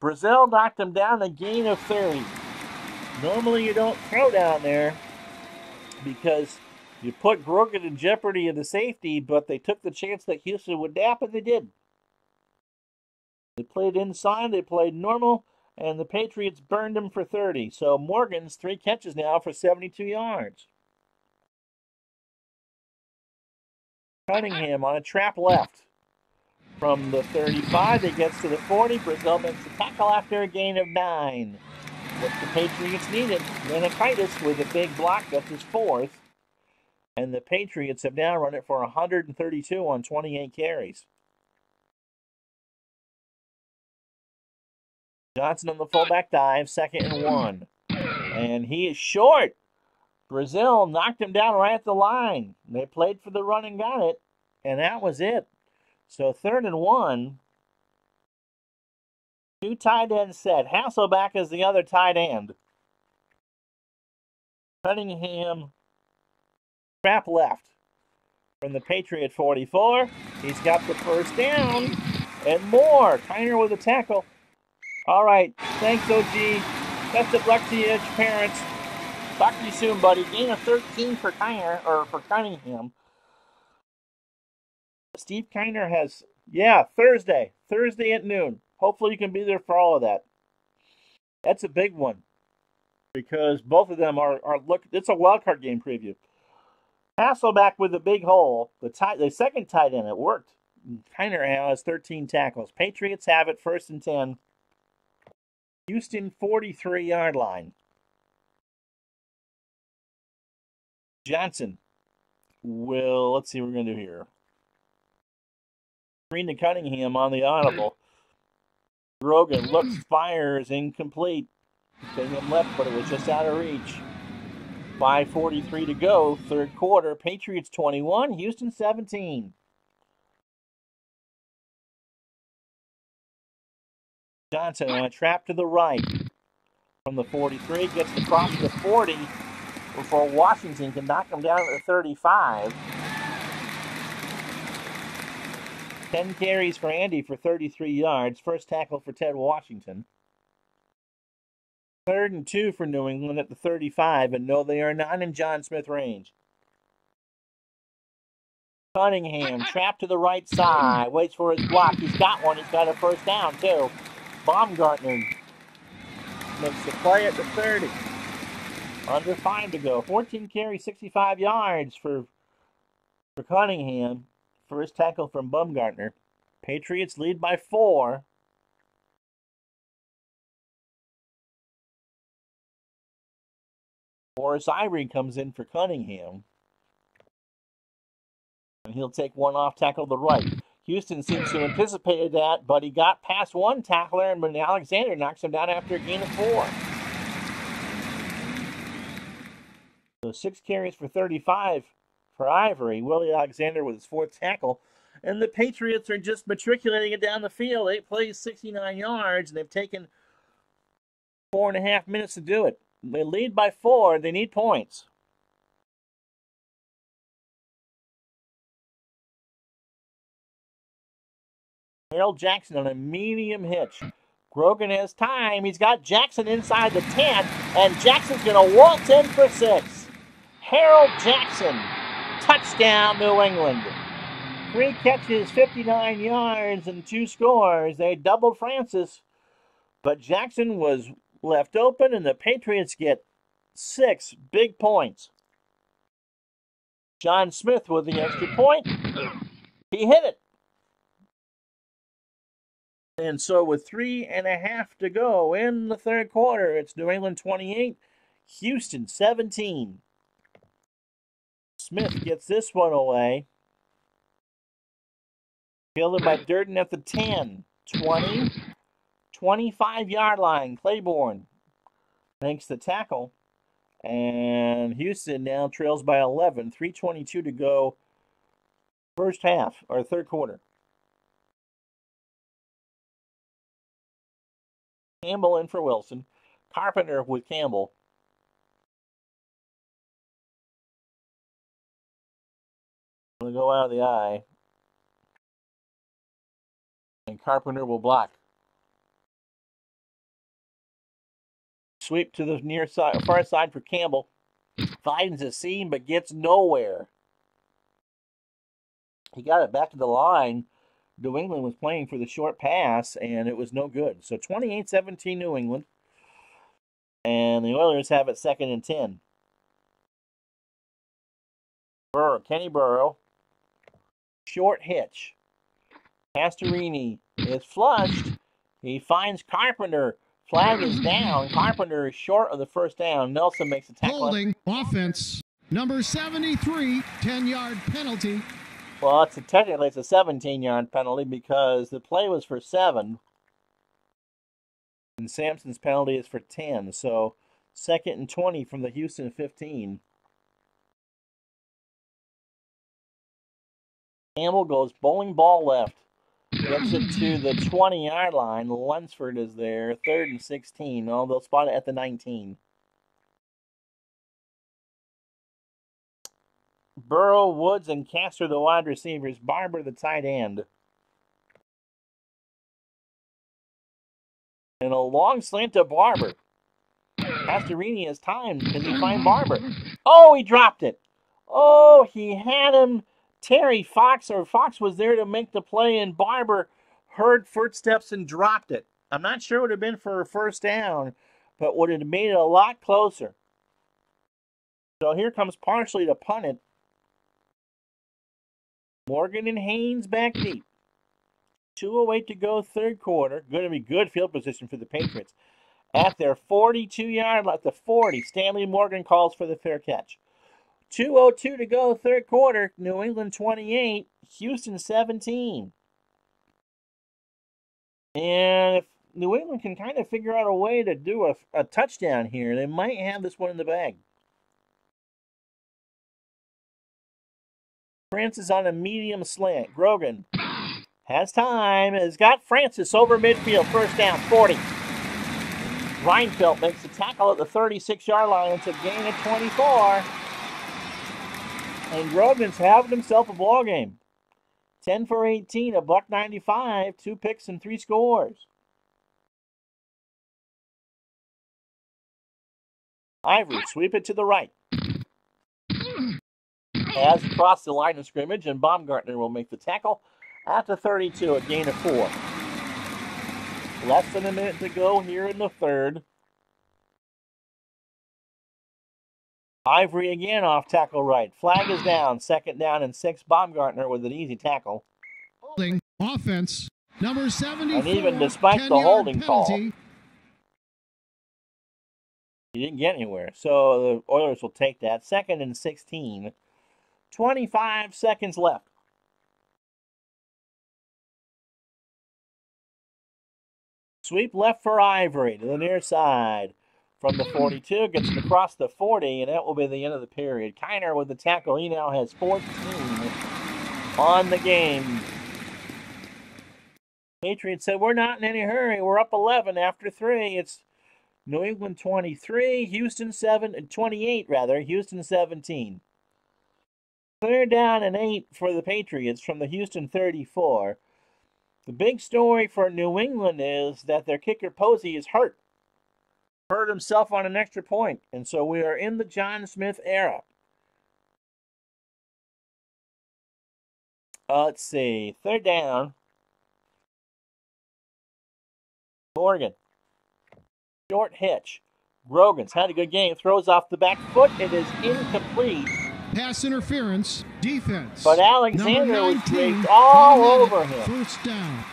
Brazil knocked him down a gain of 30. Normally you don't throw down there because you put Grogan in jeopardy of the safety, but they took the chance that Houston would nap, and they did. They played inside, they played normal, and the Patriots burned him for 30. So Morgan's 3 catches now for 72 yards. Cunningham on a trap left. From the 35, it gets to the 40. Brazil makes a tackle after a gain of 9. What the Patriots needed. Leonidas with a big block. That's his 4th. And the Patriots have now run it for 132 on 28 carries. Johnson on the fullback dive, 2nd and 1. And he is short. Brazil knocked him down right at the line. They played for the run and got it. And that was it. So 3rd and 1. 2 tight ends set. Hasselback is the other tight end. Cunningham, trap left. From the Patriot 44. He's got the first down. And more. Kiner with a tackle. All right. Thanks, OG. Best of luck to you, parents. Talk to you soon, buddy. Gain of 13 for Kiner, or for Cunningham. Steve Kiner has, Thursday at noon. Hopefully you can be there for all of that. That's a big one because both of them are it's a wild card game preview. Hasselback with a big hole. The second tight end, it worked. Kiner has 13 tackles. Patriots have it 1st and 10. Houston 43-yard line. Johnson will, let's see what we're going to do here. Screen to Cunningham on the audible. Grogan looks, fires, incomplete. Taking him left, but it was just out of reach. 5:43 to go, 3rd quarter. Patriots 21, Houston 17. Johnson on a trap to the right. From the 43, gets across the 40 before Washington can knock him down to the 35. 10 carries for Andy for 33 yards. First tackle for Ted Washington. 3rd and 2 for New England at the 35, and no, they are not in John Smith range. Cunningham, trapped to the right side, waits for his block. He's got one. He's got a first down, too. Baumgartner makes the play at the 30. Under 5 to go. 14 carries, 65 yards for Cunningham. First tackle from Baumgartner. Patriots lead by 4. Morris Ivory comes in for Cunningham. And he'll take one off, tackle the right. Houston seems to have anticipated that, but he got past one tackler, and Alexander knocks him down after a gain of 4. So 6 carries for 35 for Ivory. Willie Alexander with his 4th tackle. And the Patriots are just matriculating it down the field. 8 plays, 69 yards, and they've taken 4.5 minutes to do it. They lead by 4. They need points. Harold Jackson on a medium hitch. Grogan has time. He's got Jackson inside the 10, and Jackson's going to waltz in for 6. Harold Jackson, touchdown, New England. 3 catches, 59 yards, and 2 scores. They doubled Francis, but Jackson was left open, and the Patriots get 6 big points. John Smith with the extra point. He hit it. And so with 3.5 to go in the 3rd quarter, it's New England 28, Houston 17. Smith gets this one away. Fielded by Durden at the 10, 20, 25-yard line. Claiborne makes the tackle. And Houston now trails by 11, 3:22 to go. First half, or 3rd quarter. Campbell in for Wilson. Carpenter with Campbell. Will go out of the eye. And Carpenter will block. Sweep to the near side, far side for Campbell. Finds a seam but gets nowhere. He got it back to the line. New England was playing for the short pass, and it was no good. So 28-17 New England. And the Oilers have it 2nd and 10. Kenny Burrow. Short hitch. Pastorini is flushed. He finds Carpenter. Flag is down. Carpenter is short of the first down. Nelson makes a tackle. Holding offense. Number 73, 10-yard penalty. Well, technically it's a 17-yard penalty because the play was for 7. And Sampson's penalty is for 10. So 2nd and 20 from the Houston 15. Campbell goes bowling ball left. Gets it to the 20-yard line. Lunsford is there. 3rd and 16. Oh, they'll spot it at the 19. Burrow, Woods, and Castor the wide receivers. Barber the tight end. And a long slant to Barber. Pastorini has time. Can he find Barber? Oh, he dropped it. Oh, he had him. Fox was there to make the play, and Barber heard footsteps and dropped it. I'm not sure it would have been for a first down, but would have made it a lot closer. So here comes Parsley to punt it. Morgan and Haynes back deep. 2:08 to go, third quarter. Going to be good field position for the Patriots. At their 42-yard line, at the 40, Stanley Morgan calls for the fair catch. 2:02 to go, third quarter. New England 28, Houston 17. And if New England can kind of figure out a way to do a touchdown here, they might have this one in the bag. Francis on a medium slant. Grogan has time. Has got Francis over midfield. First down, 40. Reinfeldt makes a tackle at the 36-yard line. It's a gain of 24. And Grogan's having himself a ball game. 10 for 18, $1.95, 2 picks and 3 scores. Ivory, sweep it to the right. Has crossed the line of scrimmage, and Baumgartner will make the tackle at the 32, a gain of 4. Less than a minute to go here in the third. Ivory again off tackle right. Flag is down. 2nd down and 6. Baumgartner with an easy tackle. Holding offense. Number 74. And even despite the holding call, he didn't get anywhere. So the Oilers will take that. 2nd and 16. 25 seconds left. Sweep left for Ivory to the near side. From the 42, gets it across the 40, and that will be the end of the period. Kiner with the tackle. He now has 14 on the game. Patriots said, we're not in any hurry. We're up 11 after 3. It's New England 23, Houston 28, Houston 17. 3rd down and 8 for the Patriots from the Houston 34. The big story for New England is that their kicker Posey is hurt. Hurt himself on an extra point. And so we are in the John Smith era. Let's see. 3rd down. Morgan. Short hitch. Grogan's had a good game. Throws off the back foot. It is incomplete. Pass interference. Defense. But Alexander was draped all over him. First down.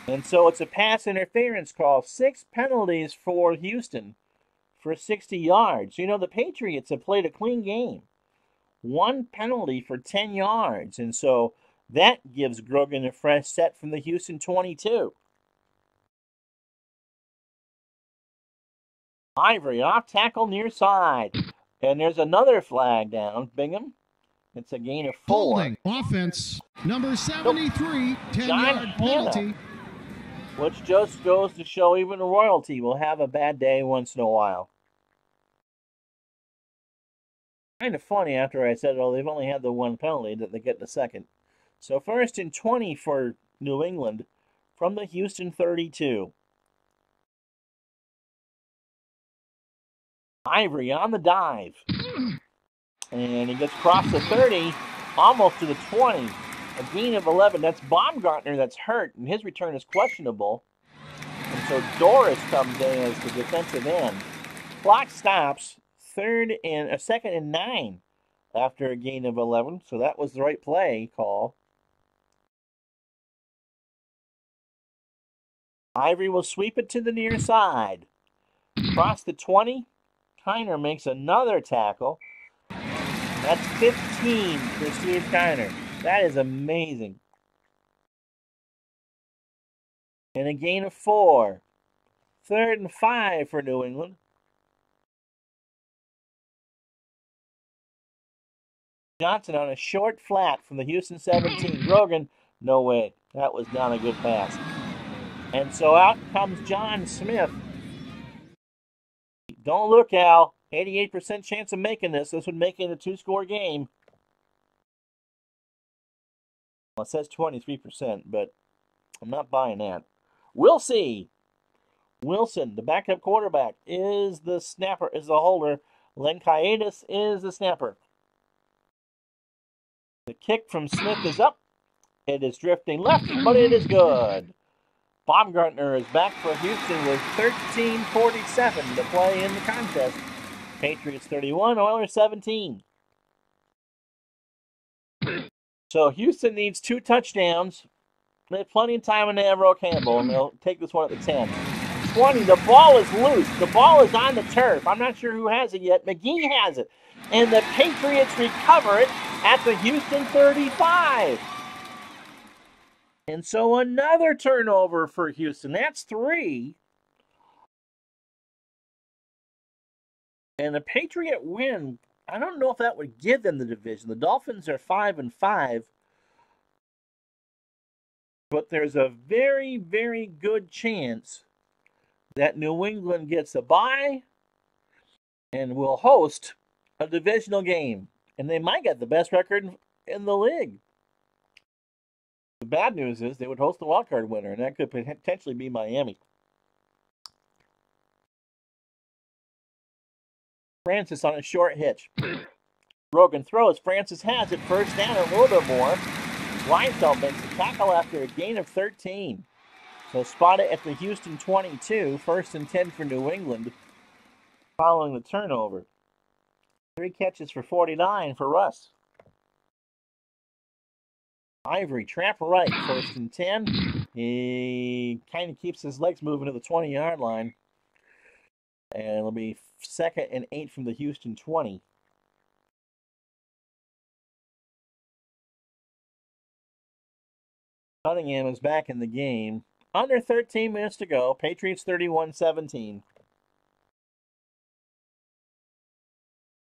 And so it's a pass interference call. 6 penalties for Houston for 60 yards. You know, the Patriots have played a clean game. 1 penalty for 10 yards. And so that gives Grogan a fresh set from the Houston 22. Ivory off tackle near side. And there's another flag down. Bingham. It's a gain of 4. Holding offense. Number 73, 10-yard penalty. Which just goes to show even royalty will have a bad day once in a while. Kind of funny after I said, oh, they've only had the one penalty that they get the second. So 1st and 20 for New England from the Houston 32. Ivory on the dive. And he gets across the 30, almost to the 20. A gain of 11. That's Baumgartner that's hurt, and his return is questionable. And so Doris comes in as the defensive end. Clock stops. 2nd and 9 after a gain of 11. So that was the right play call. Ivory will sweep it to the near side. Across the 20. Kiner makes another tackle. That's 15 for Steve Kiner. That is amazing. And a gain of 4. 3rd and 5 for New England. Johnson on a short flat from the Houston 17. Grogan, no way. That was not a good pass. And so out comes John Smith. Don't look, Al. 88% chance of making this. This would make it a 2-score game. Well, it says 23%, but I'm not buying that. We'll see. Wilson, the backup quarterback, is the snapper, is the holder. Len Caiadas is the snapper. The kick from Smith is up. It is drifting left, but it is good. Baumgartner is back for Houston with 13:47 to play in the contest. Patriots 31, Oilers 17. So Houston needs 2 touchdowns. They have plenty of time in Navarro Campbell, and they'll take this one at the 10. 20, the ball is loose. The ball is on the turf. I'm not sure who has it yet. McGee has it. And the Patriots recover it at the Houston 35. And so another turnover for Houston. That's 3. And a Patriot win, I don't know if that would give them the division. The Dolphins are 5-5. But there's a very, very good chance that New England gets a bye and will host a divisional game. And they might get the best record in the league. The bad news is they would host the wildcard winner, and that could potentially be Miami. Francis on a short hitch. Rogan throws. Francis has it. First down, a little bit more. Weinfeld makes a tackle after a gain of 13. So spot it at the Houston 22. 1st and 10 for New England following the turnover. 3 catches for 49 for Russ. Ivory, trap right, 1st and 10. He kind of keeps his legs moving to the 20-yard line. And it'll be 2nd and 8 from the Houston 20. Cunningham is back in the game. Under 13 minutes to go. Patriots 31-17.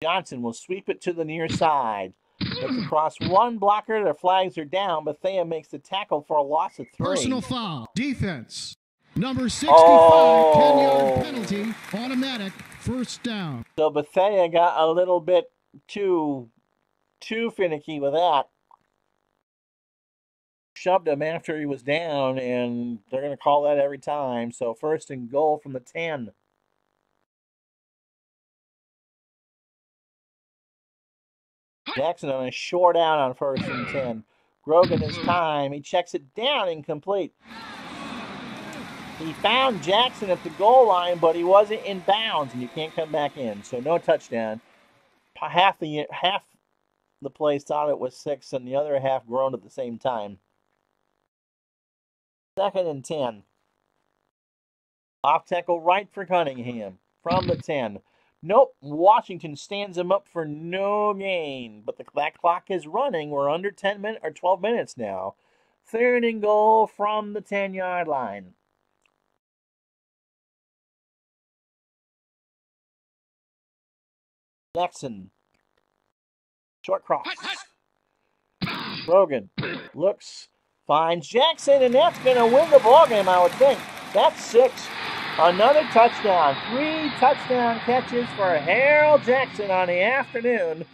Johnson will sweep it to the near side. Gets across one blocker. Their flags are down. Bethea makes the tackle for a loss of 3. Personal foul. Defense. Number 65, 10-yard penalty. Automatic. First down. So Bethea got a little bit too finicky with that. Shoved him after he was down, and they're going to call that every time. So 1st and goal from the 10. Jackson on a short out on 1st and 10. Grogan his time. He checks it down, incomplete. He found Jackson at the goal line, but he wasn't in bounds, and you can't come back in. So no touchdown. Half the place thought it was 6, and the other half groaned at the same time. 2nd and 10. Off tackle right for Cunningham from the 10. Nope, Washington stands him up for no gain. But that clock is running. We're under 10 minutes or 12 minutes now. 3rd and goal from the 10-yard line. Jackson. Short cross. Brogan looks, finds Jackson, and that's going to win the ballgame, I would think. That's 6. Another touchdown. 3 touchdown catches for Harold Jackson on the afternoon.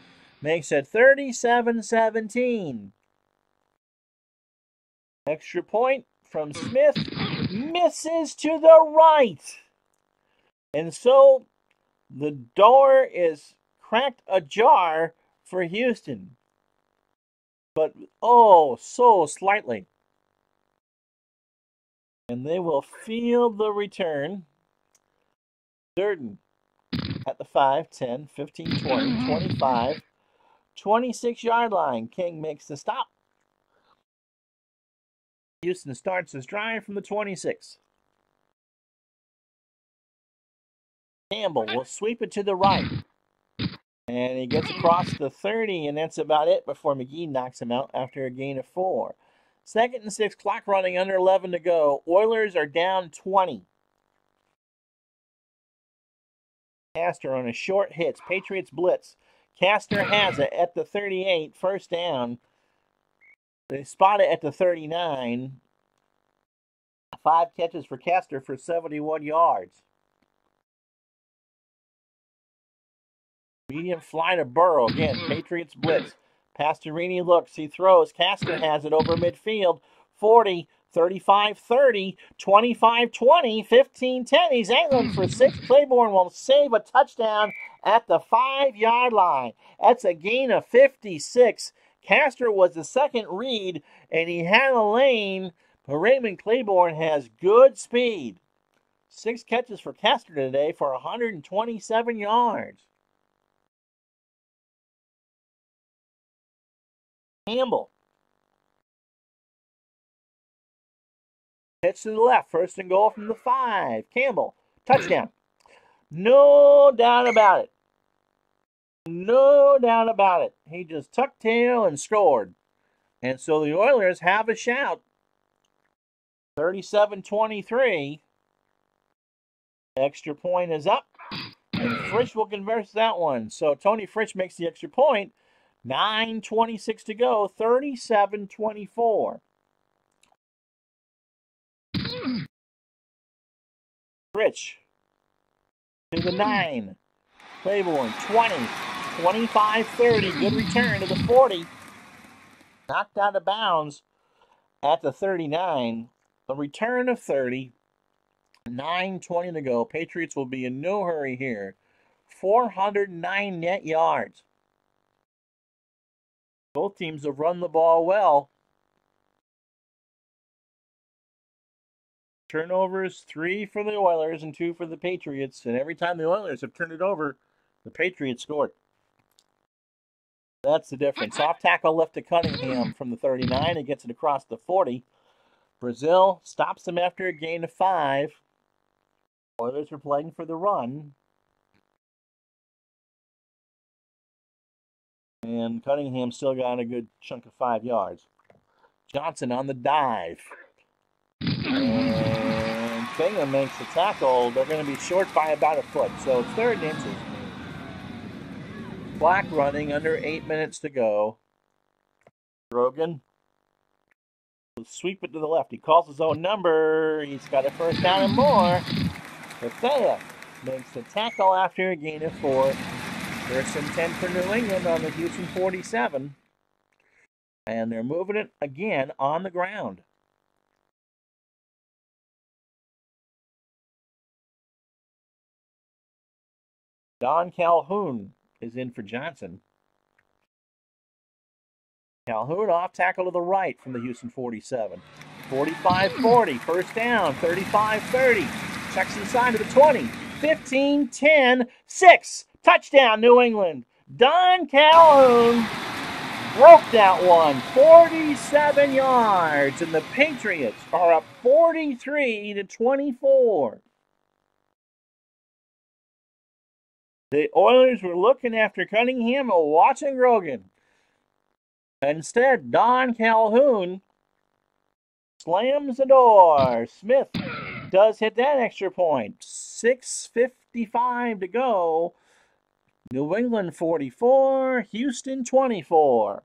makes it 37-17. Extra point from Smith, misses to the right. And so the door is cracked ajar for Houston. But oh, so slightly. And they will field the return. Durden at the 5, 10, 15, 20, 25, 26-yard line. King makes the stop. Houston starts his drive from the 26. Campbell will sweep it to the right. And he gets across the 30, and that's about it before McGee knocks him out after a gain of 4. 2nd and 6, clock running, under 11 to go. Oilers are down 20. Castor on a short hits. Patriots blitz. Castor has it at the 38, first down. They spot it at the 39. 5 catches for Castor for 71 yards. Medium fly to Burrow. Again, Patriots blitz. Pastorini looks. He throws. Castor has it over midfield. 40, 35-30, 25-20, 15-10. He's angling for 6. Claiborne will save a touchdown at the 5-yard line. That's a gain of 56. Castor was the second read, and he had a lane, but Raymond Claiborne has good speed. 6 catches for Castor today for 127 yards. Campbell. Pitch to the left. 1st and goal from the 5. Campbell. Touchdown. No doubt about it. No doubt about it. He just tucked tail and scored. And so the Oilers have a shout. 37-23. Extra point is up. And Frisch will convert that one. So Tony Frisch makes the extra point. 9:26 to go. 37-24. Frisch to the 9. Claiborne 20. 25-30. Good return to the 40. Knocked out of bounds at the 39. A return of 30. 9:20 to go. Patriots will be in no hurry here. 409 net yards. Both teams have run the ball well. Turnovers, 3 for the Oilers and 2 for the Patriots. And every time the Oilers have turned it over, the Patriots scored. That's the difference. Off tackle left to Cunningham from the 39. He gets it across the 40. Brazil stops him after a gain of 5. Oilers are playing for the run. And Cunningham still got a good chunk of 5 yards. Johnson on the dive. And Bingham makes the tackle. They're going to be short by about a foot. So 3rd and inches. Clock running, under 8 minutes to go. Grogan will sweep it to the left. He calls his own number. He's got a 1st down and more. Bethea makes the tackle after a gain of 4. 1st and 10 for New England on the Houston 47. And they're moving it again on the ground. Don Calhoun is in for Johnson. Calhoun off tackle to the right from the Houston 47. 45-40, 1st down, 35-30. Checks inside to the 20. 15-10, 6. Touchdown, New England. Don Calhoun broke that one. 47 yards, and the Patriots are up 43-24. The Oilers were looking after Cunningham and watching Grogan. Instead, Don Calhoun slams the door. Smith does hit that extra point. 6:55 to go. New England 44, Houston 24.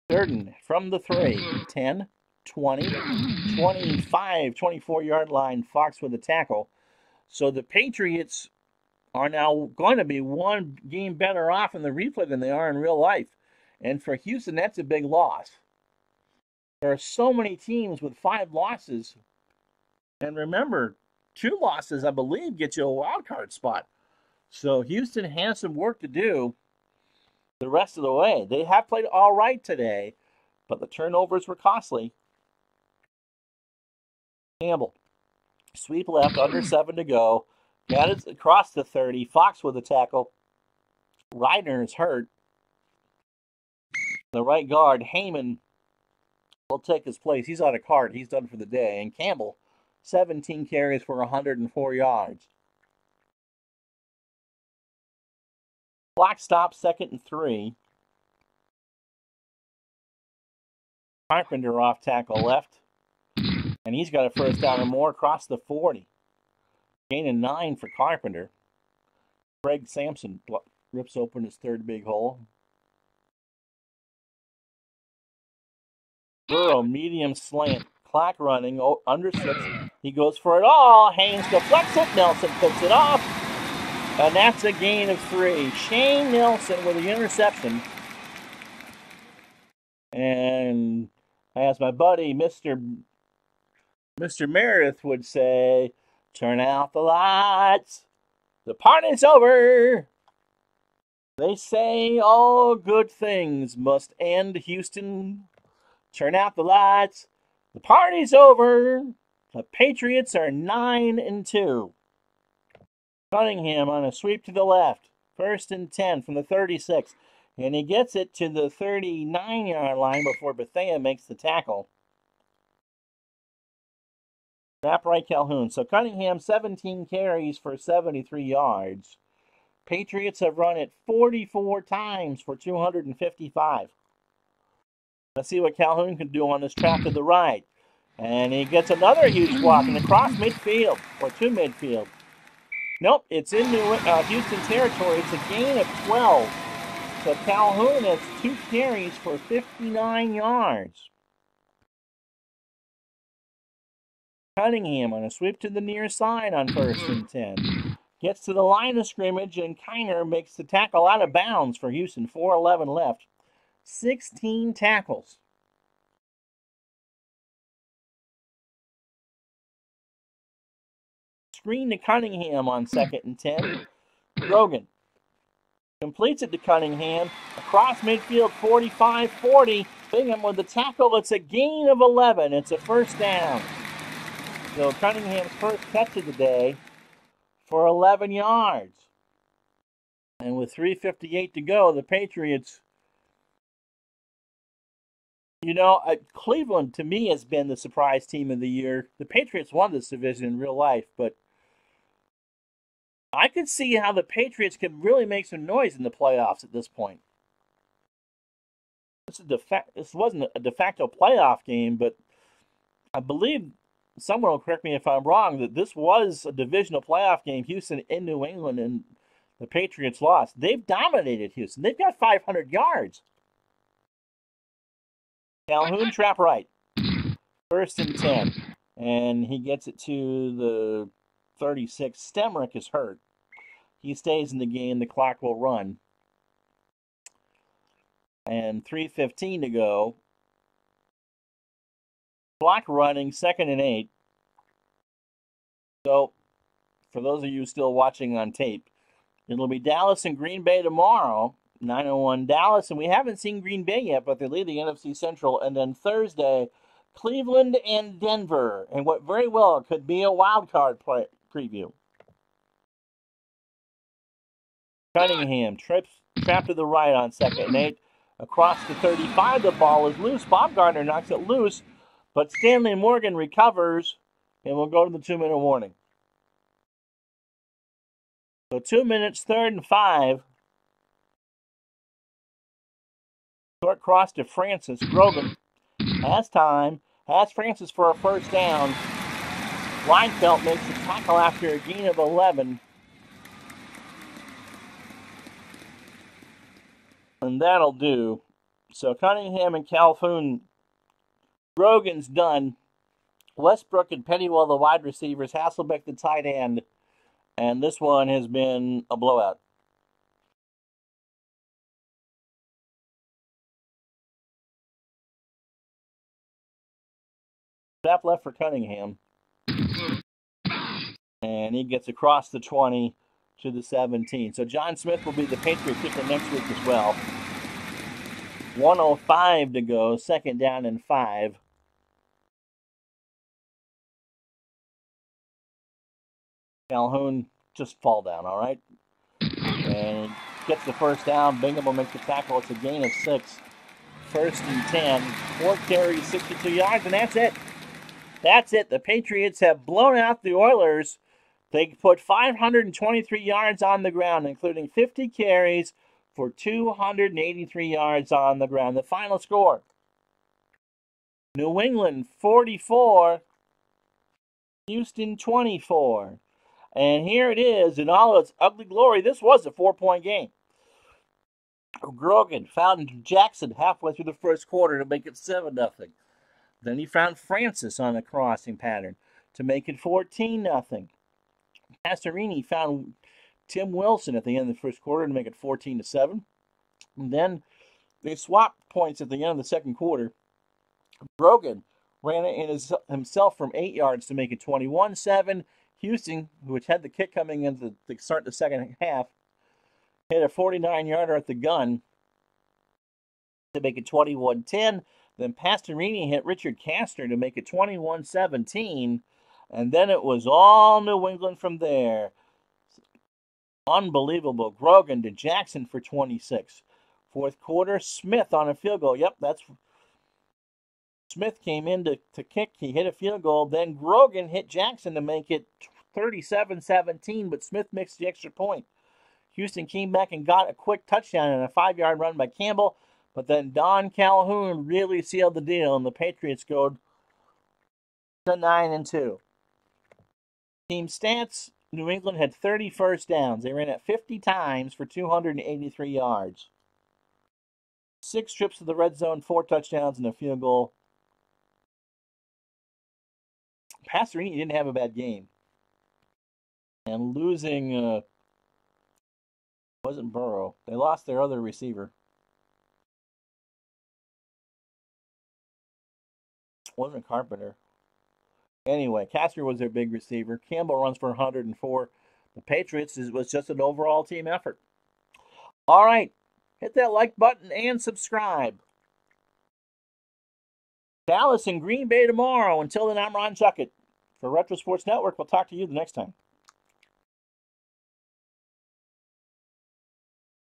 Durden from the 3. 10, 20, 25, 24-yard line. Fox with a tackle. So the Patriots are now going to be one game better off in the replay than they are in real life. And for Houston, that's a big loss. There are so many teams with 5 losses. And remember, 2 losses, I believe, get you a wild card spot. So Houston has some work to do the rest of the way. They have played all right today, but the turnovers were costly. Campbell, sweep left, under 7 to go. Got it across the 30. Fox with a tackle. Reiner is hurt. The right guard, Heyman, will take his place. He's on a card. He's done for the day. And Campbell, 17 carries for 104 yards. Clock stops, 2nd and 3. Carpenter off tackle left. And he's got a first down or more across the 40. Gain of 9 for Carpenter. Craig Sampson rips open his 3rd big hole. Burrow, medium slant. Clock running, under 6. He goes for it all. Haynes deflects it. Nelson picks it off. And that's a gain of 3. Shane Nelson with the interception. And as my buddy, Mr. Meredith would say, turn out the lights. The party's over. They say all good things must end, Houston. Turn out the lights. The party's over. The Patriots are 9-2. Cunningham on a sweep to the left. 1st and 10 from the 36. And he gets it to the 39-yard line before Bethea makes the tackle. Snap right Calhoun. So Cunningham, 17 carries for 73 yards. Patriots have run it 44 times for 255. Let's see what Calhoun can do on this trap to the right. And he gets another huge block and across midfield, or to midfield. Nope, it's in Houston territory. It's a gain of 12. So Calhoun has 2 carries for 59 yards. Cunningham on a sweep to the near side on 1st and 10. Gets to the line of scrimmage, and Kiner makes the tackle out of bounds for Houston. 4:11 left. 16 tackles. Screen to Cunningham on 2nd and 10. Grogan completes it to Cunningham. Across midfield, 45-40. Bingham with the tackle. It's a gain of 11. It's a first down. So Cunningham's first catch of the day for 11 yards. And with 3:58 to go, the Patriots, Cleveland to me has been the surprise team of the year. The Patriots won this division in real life, but I could see how the can really make some noise in the playoffs at this point. This wasn't a de facto playoff game, but I believe someone will correct me if I'm wrong, that this was a divisional playoff game, Houston in New England, and the Patriots lost. They've dominated Houston. They've got 500 yards. Calhoun trap right. 1st and 10. And he gets it to the 36. Stemrick is hurt. He stays in the game. The clock will run. And 3:15 to go. Clock running, 2nd and 8. So, for those of you still watching on tape, it'll be Dallas and Green Bay tomorrow. 9:01 Dallas, and we haven't seen Green Bay yet, but they lead the NFC Central. And then Thursday, Cleveland and Denver, and what very well could be a wild card preview. Cunningham trapped to the right on 2nd and 8. Across the 35, the ball is loose. Bob Gardner knocks it loose, but Stanley Morgan recovers, and we'll go to the 2-minute warning. So 2 minutes, 3rd and 5. Short cross to Francis. Grogan has time. Has Francis for a first down. Weinfeld makes the tackle after a gain of 11. And that'll do. So Cunningham and Calhoun. Grogan's done. Westbrook and Pennywell, the wide receivers. Hasselbeck, the tight end. And this one has been a blowout. Snap left for Cunningham. And he gets across the 20 to the 17. So John Smith will be the Patriot kicker next week as well. 1:05 to go, second down and 5. Calhoun just fall down, all right? And gets the first down. Bingham will make the tackle. It's a gain of 6. First and 10. 4 carries, 62 yards, and that's it. That's it. The Patriots have blown out the Oilers. They put 523 yards on the ground, including 50 carries for 283 yards on the ground. The final score, New England 44, Houston 24. And here it is in all its ugly glory. This was a 4-point game. Grogan found Jackson halfway through the first quarter to make it 7-0. Then he found Francis on a crossing pattern to make it 14-0. Pastorini found Tim Wilson at the end of the first quarter to make it 14-7. And then they swapped points at the end of the second quarter. Grogan ran it himself from 8 yards to make it 21-7. Houston, which had the kick coming in to start the second half, hit a 49-yarder at the gun to make it 21-10. Then Pastorini hit Richard Castor to make it 21-17. And then it was all New England from there. Unbelievable. Grogan to Jackson for 26. Fourth quarter, Smith on a field goal. Yep, that's Smith came in to kick. He hit a field goal. Then Grogan hit Jackson to make it 37-17, but Smith missed the extra point. Houston came back and got a quick touchdown and a 5-yard run by Campbell, but then Don Calhoun really sealed the deal, and the Patriots go to 9-2. Team stats, New England had 30 first downs. They ran it 50 times for 283 yards. 6 trips to the red zone, 4 touchdowns, and a field goal. Pastorini didn't have a bad game. And losing wasn't Burrow. They lost their other receiver. Wasn't Carpenter. Anyway, Castor was their big receiver. Campbell runs for 104. The Patriots was just an overall team effort. All right. Hit that like button and subscribe. Dallas and Green Bay tomorrow. Until then, I'm Ron Chuckett. For Retro Sports Network, we'll talk to you the next time.